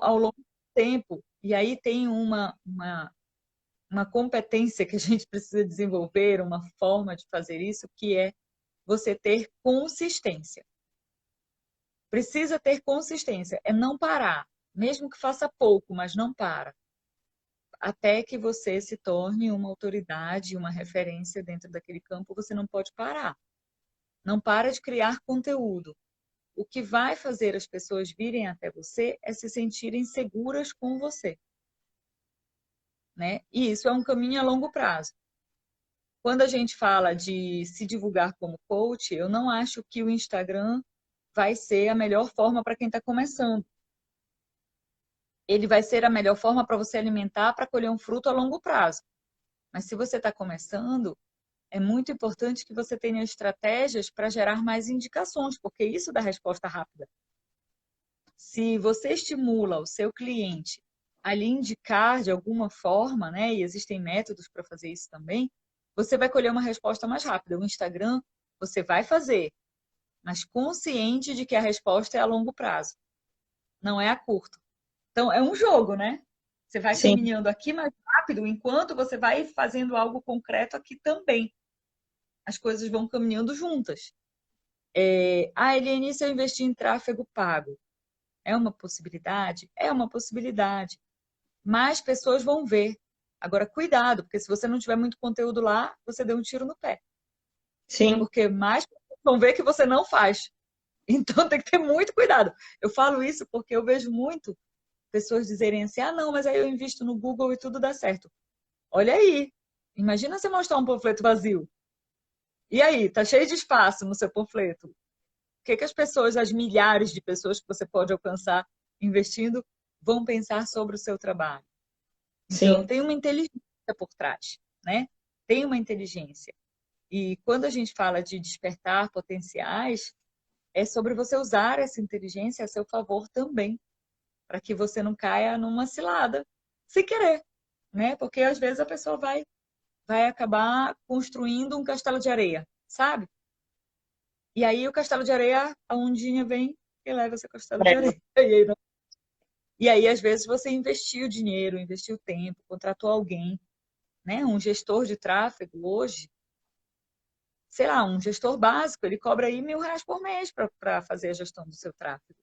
Ao longo do tempo. E aí tem uma competência que a gente precisa desenvolver, uma forma de fazer isso, que é você ter consistência. Precisa ter consistência, é não parar, mesmo que faça pouco, mas não para, até que você se torne uma autoridade, uma referência dentro daquele campo, você não pode parar. Não para de criar conteúdo. O que vai fazer as pessoas virem até você é se sentirem seguras com você, né? E isso é um caminho a longo prazo. Quando a gente fala de se divulgar como coach, eu não acho que o Instagram vai ser a melhor forma para quem está começando. Ele vai ser a melhor forma para você alimentar, para colher um fruto a longo prazo. Mas se você está começando, é muito importante que você tenha estratégias para gerar mais indicações, porque isso dá resposta rápida. Se você estimula o seu cliente a lhe indicar de alguma forma, né, e existem métodos para fazer isso também, você vai colher uma resposta mais rápida. O Instagram, você vai fazer, mas consciente de que a resposta é a longo prazo, não é a curto. Então, é um jogo, né? Você vai Sim. caminhando aqui mais rápido, enquanto você vai fazendo algo concreto aqui também. As coisas vão caminhando juntas. Eliane, se eu investir em tráfego pago, é uma possibilidade? É uma possibilidade. Mais pessoas vão ver. Agora, cuidado, porque se você não tiver muito conteúdo lá, você deu um tiro no pé. Sim. Porque mais pessoas vão ver que você não faz. Então, tem que ter muito cuidado. Eu falo isso porque eu vejo muito pessoas dizerem assim, não, mas aí eu invisto no Google e tudo dá certo. Olha aí, imagina você mostrar um panfleto vazio. E aí, tá cheio de espaço no seu panfleto. O que as pessoas, as milhares de pessoas que você pode alcançar investindo, vão pensar sobre o seu trabalho? Então, Sim. tem uma inteligência por trás, né? Tem uma inteligência. E quando a gente fala de despertar potenciais, é sobre você usar essa inteligência a seu favor também, para que você não caia numa cilada sem querer, né? Porque às vezes a pessoa vai acabar construindo um castelo de areia, sabe? E aí o castelo de areia, a ondinha vem e leva esse castelo de areia. E aí, às vezes, você investiu dinheiro, investiu tempo, contratou alguém, né? Um gestor de tráfego hoje, sei lá, um gestor básico, ele cobra aí R$ 1.000 por mês para fazer a gestão do seu tráfego.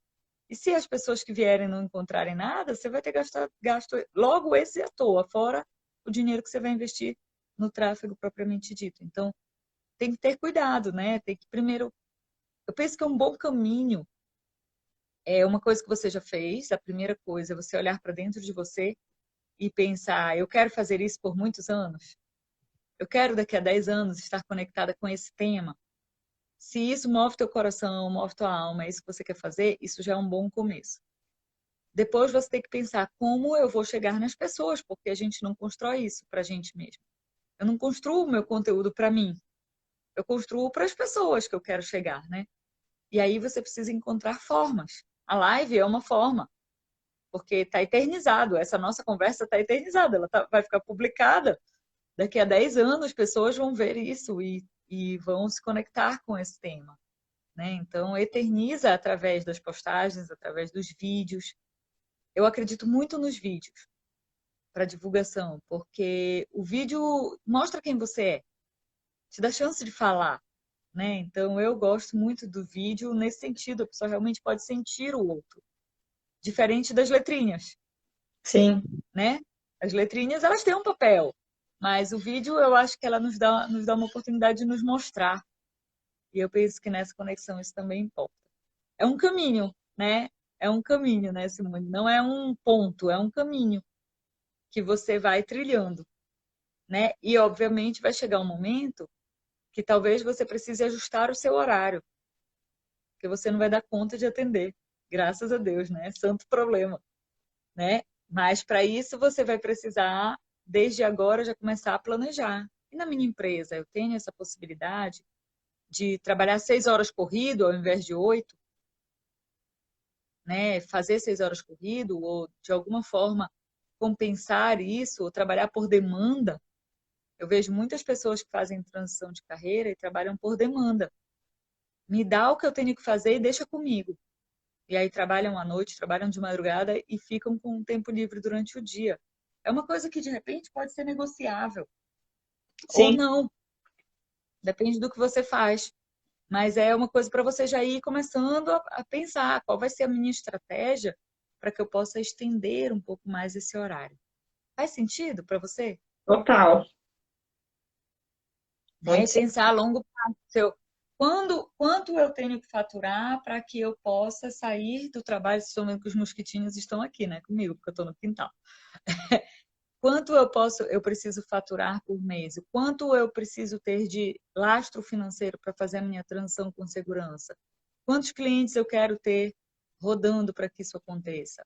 E se as pessoas que vierem não encontrarem nada, você vai ter gasto logo esse à toa, fora o dinheiro que você vai investir no tráfego propriamente dito. Então, tem que ter cuidado, né? Tem que primeiro. Eu penso que é um bom caminho. É uma coisa que você já fez. A primeira coisa é você olhar para dentro de você e pensar: eu quero fazer isso por muitos anos. Eu quero daqui a 10 anos estar conectada com esse tema. Se isso move teu coração, move tua alma, é isso que você quer fazer, isso já é um bom começo. Depois você tem que pensar como eu vou chegar nas pessoas, porque a gente não constrói isso para a gente mesmo. Eu não construo o meu conteúdo para mim. Eu construo para as pessoas que eu quero chegar, né? E aí você precisa encontrar formas. A live é uma forma, porque está eternizado. Essa nossa conversa está eternizada. Ela vai ficar publicada. Daqui a 10 anos, pessoas vão ver isso e vão se conectar com esse tema, né? Então, eterniza através das postagens, através dos vídeos. Eu acredito muito nos vídeos para divulgação, porque o vídeo mostra quem você é, te dá chance de falar, né? Então, eu gosto muito do vídeo nesse sentido. A pessoa realmente pode sentir o outro, diferente das letrinhas, Sim, né? As letrinhas, elas têm um papel, mas o vídeo, eu acho que ela nos dá uma oportunidade de nos mostrar. E eu penso que nessa conexão isso também importa. É um caminho, né? É um caminho, né, Simone? Não é um ponto, é um caminho que você vai trilhando, né? E, obviamente, vai chegar um momento que talvez você precise ajustar o seu horário, porque você não vai dar conta de atender. Graças a Deus, né? Santo problema, né? Mas para isso você vai precisar, desde agora, já começar a planejar. E na minha empresa, eu tenho essa possibilidade de trabalhar 6 horas corrido ao invés de 8, né? Fazer 6 horas corrido ou, de alguma forma, compensar isso, ou trabalhar por demanda. Eu vejo muitas pessoas que fazem transição de carreira e trabalham por demanda. Me dá o que eu tenho que fazer e deixa comigo. E aí trabalham à noite, trabalham de madrugada e ficam com um tempo livre durante o dia. É uma coisa que, de repente, pode ser negociável ou sim, não. Depende do que você faz. Mas é uma coisa para você já ir começando a pensar qual vai ser a minha estratégia para que eu possa estender um pouco mais esse horário. Faz sentido para você? total. Né? Muito E sim. pensar a longo prazo. Quanto eu tenho que faturar para que eu possa sair do trabalho? Estou vendo que os mosquitinhos estão aqui, né, comigo, porque eu estou no quintal. Quanto eu preciso faturar por mês? O quanto eu preciso ter de lastro financeiro para fazer a minha transição com segurança? Quantos clientes eu quero ter rodando para que isso aconteça?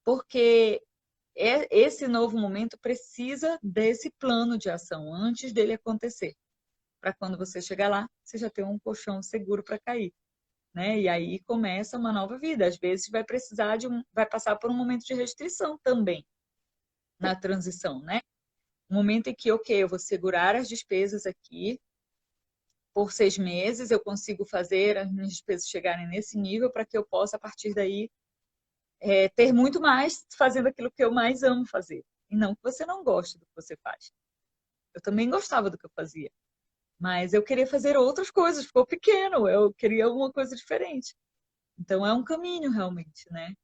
Porque esse novo momento precisa desse plano de ação antes dele acontecer, para quando você chegar lá, você já ter um colchão seguro para cair, né? E aí começa uma nova vida. Às vezes vai passar por um momento de restrição também na transição, né? Um momento em que, ok, eu vou segurar as despesas aqui por 6 meses, eu consigo fazer as minhas despesas chegarem nesse nível para que eu possa, a partir daí, ter muito mais fazendo aquilo que eu mais amo fazer. E não que você não goste do que você faz. Eu também gostava do que eu fazia. Mas eu queria fazer outras coisas, ficou pequeno, eu queria alguma coisa diferente. Então é um caminho realmente, né?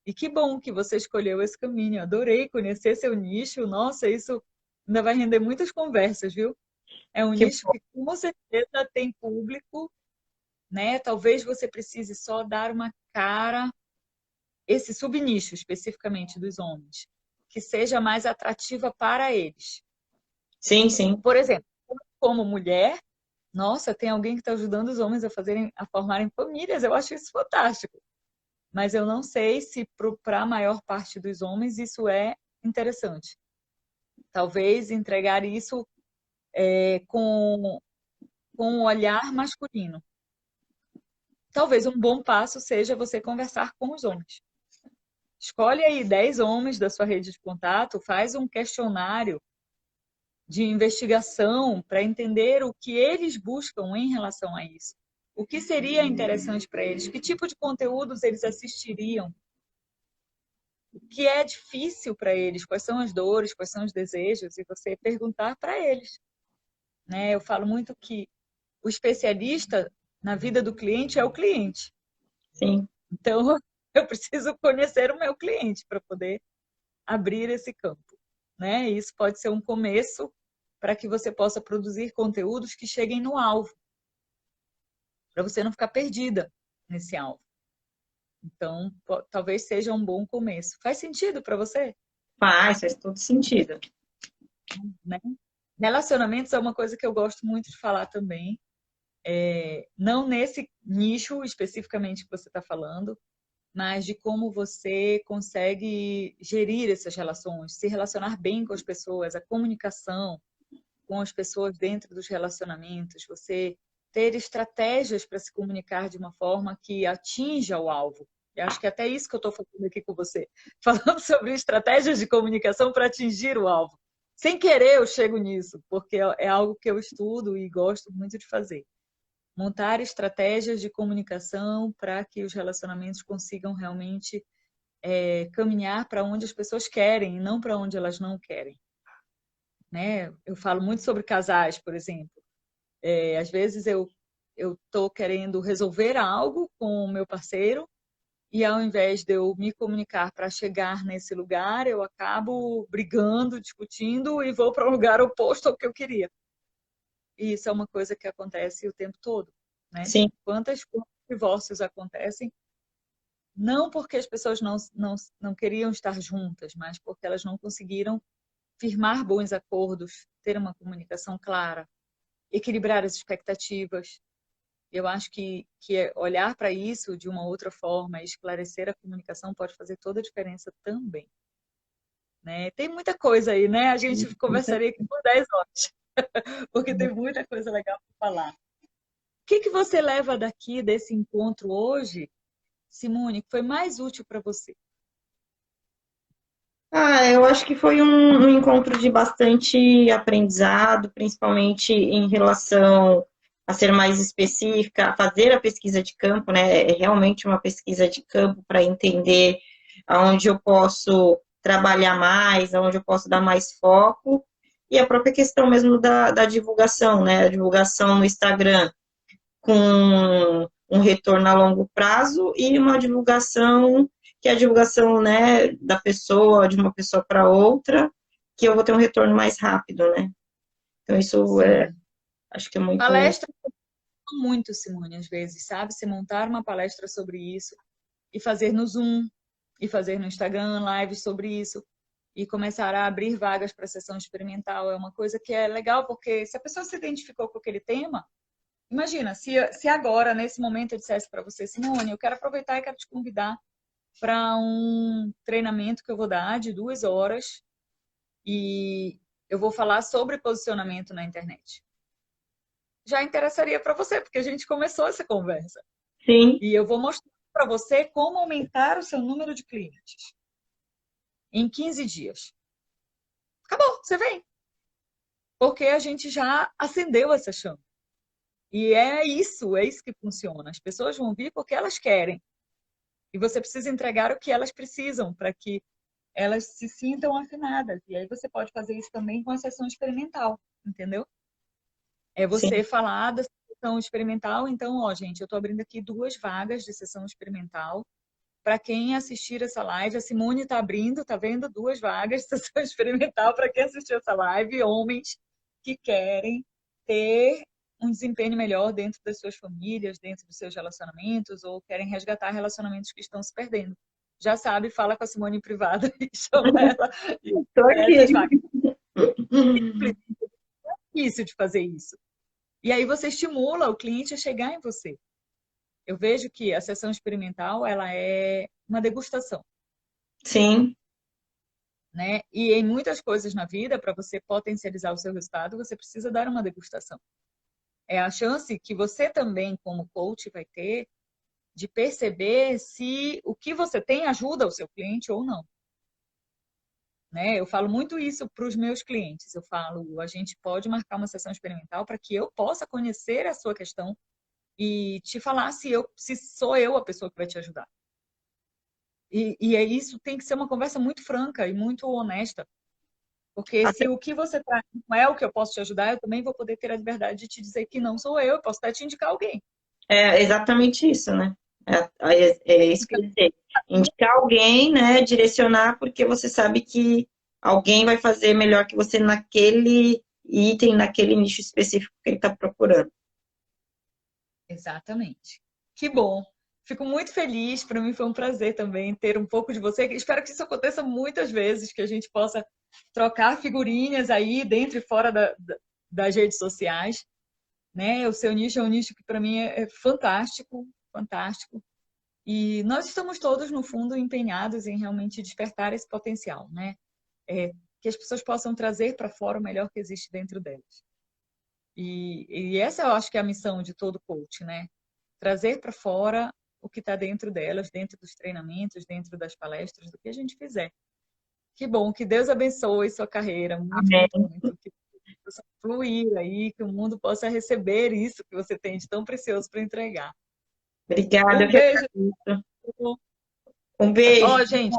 E que bom que você escolheu esse caminho. Eu adorei conhecer seu nicho. Nossa, isso ainda vai render muitas conversas, viu? É um Que nicho que com certeza tem público, né? Talvez você precise só dar uma cara, esse subnicho especificamente dos homens, que seja mais atrativa para eles. sim, sim. Por exemplo, como mulher, nossa, tem alguém que está ajudando os homens a formarem famílias. Eu acho isso fantástico. Mas eu não sei se para a maior parte dos homens isso é interessante. Talvez entregar isso com um olhar masculino. Talvez um bom passo seja você conversar com os homens. Escolhe aí 10 homens da sua rede de contato, faz um questionário de investigação para entender o que eles buscam em relação a isso. O que seria interessante para eles? Que tipo de conteúdos eles assistiriam? O que é difícil para eles? Quais são as dores? Quais são os desejos? E você perguntar para eles, né? Eu falo muito que o especialista na vida do cliente é o cliente. Sim. Então, eu preciso conhecer o meu cliente para poder abrir esse campo, né? E isso pode ser um começo para que você possa produzir conteúdos que cheguem no alvo, para você não ficar perdida nesse alvo. Então, talvez seja um bom começo. Faz sentido para você? Faz todo sentido. Né? Relacionamentos é uma coisa que eu gosto muito de falar também. Não nesse nicho especificamente que você está falando, mas de como você consegue gerir essas relações, se relacionar bem com as pessoas, a comunicação, com as pessoas dentro dos relacionamentos, você ter estratégias para se comunicar de uma forma que atinja o alvo. Eu acho que é até isso que eu estou falando aqui com você, falando sobre estratégias de comunicação para atingir o alvo. Sem querer eu chego nisso, porque é algo que eu estudo e gosto muito de fazer. Montar estratégias de comunicação para que os relacionamentos consigam realmente caminhar para onde as pessoas querem e não para onde elas não querem. Né? Eu falo muito sobre casais, por exemplo. Às vezes eu estou querendo resolver algo com o meu parceiro e ao invés de eu me comunicar para chegar nesse lugar, eu acabo brigando, discutindo e vou para um lugar oposto ao que eu queria. E isso é uma coisa que acontece o tempo todo, né? Sim, Quantos divórcios acontecem não porque as pessoas não queriam estar juntas, mas porque elas não conseguiram firmar bons acordos, ter uma comunicação clara, equilibrar as expectativas. Eu acho que olhar para isso de uma outra forma e esclarecer a comunicação pode fazer toda a diferença também. Né? Tem muita coisa aí, né? A gente conversaria aqui por 10 horas, porque tem muita coisa legal para falar. O que você leva daqui desse encontro hoje, Simone, que foi mais útil para você? eu acho que foi um encontro de bastante aprendizado, principalmente em relação a ser mais específica, a fazer a pesquisa de campo, né? É realmente uma pesquisa de campo para entender aonde eu posso trabalhar mais, aonde eu posso dar mais foco, e a própria questão mesmo da divulgação, né? A divulgação no Instagram com um retorno a longo prazo e uma divulgação que é a divulgação, né, da pessoa, de uma pessoa para outra, que eu vou ter um retorno mais rápido, né? Então isso Sim. acho que é muito... Palestra muito, Simone, às vezes, sabe? Se montar uma palestra sobre isso e fazer no Zoom, e fazer no Instagram lives sobre isso, e começar a abrir vagas para sessão experimental. É uma coisa que é legal, porque se a pessoa se identificou com aquele tema, imagina, se agora, nesse momento, eu dissesse para você, Simone, eu quero aproveitar e quero te convidar para um treinamento que eu vou dar de 2 horas e eu vou falar sobre posicionamento na internet. Já interessaria para você, porque a gente começou essa conversa. Sim. E eu vou mostrar para você como aumentar o seu número de clientes em 15 dias. Acabou, você vem. Porque a gente já acendeu essa chama. E é isso que funciona. As pessoas vão vir porque elas querem. E você precisa entregar o que elas precisam para que elas se sintam afinadas. E aí você pode fazer isso também com a sessão experimental, entendeu? É você Sim. falar da sessão experimental. Então, ó, gente, eu estou abrindo aqui 2 vagas de sessão experimental. Para quem assistir essa live, a Simone está abrindo, tá vendo? 2 vagas de sessão experimental para quem assistir essa live, homens que querem ter um desempenho melhor dentro das suas famílias, dentro dos seus relacionamentos, ou querem resgatar relacionamentos que estão se perdendo. Já sabe, fala com a Simone em privado e chama ela e Estou essas aqui. vagas. É difícil de fazer isso. E aí você estimula o cliente a chegar em você. Eu vejo que a sessão experimental, ela é uma degustação. Sim. Né? E em muitas coisas na vida, para você potencializar o seu resultado, você precisa dar uma degustação. É a chance que você também, como coach, vai ter de perceber se o que você tem ajuda o seu cliente ou não. Né? Eu falo muito isso para os meus clientes. Eu falo, a gente pode marcar uma sessão experimental para que eu possa conhecer a sua questão e te falar se sou eu a pessoa que vai te ajudar. Isso tem que ser uma conversa muito franca e muito honesta. Porque Até, se o que você traz não é o que eu posso te ajudar, eu também vou poder ter a liberdade de te dizer que não sou eu posso até te indicar alguém. é exatamente isso, né? É isso que eu ia dizer. Indicar alguém, né? Direcionar, porque você sabe que alguém vai fazer melhor que você naquele item, naquele nicho específico que ele está procurando. Exatamente. Que bom. Fico muito feliz. Para mim foi um prazer também ter um pouco de você. Espero que isso aconteça muitas vezes, que a gente possa trocar figurinhas aí dentro e fora das redes sociais. Né? O seu nicho é um nicho que para mim é fantástico, fantástico. E nós estamos todos, no fundo, empenhados em realmente despertar esse potencial, né? que as pessoas possam trazer para fora o melhor que existe dentro delas. E essa eu acho que é a missão de todo coach, né? Trazer para fora o que está dentro delas, dentro dos treinamentos, dentro das palestras, do que a gente fizer. Que bom, que Deus abençoe sua carreira, muito, Amém. muito, muito. Que possa fluir aí, que o mundo possa receber isso que você tem de tão precioso para entregar. Obrigada, eu Um que beijo. agradeço. Um beijo. Ó, gente,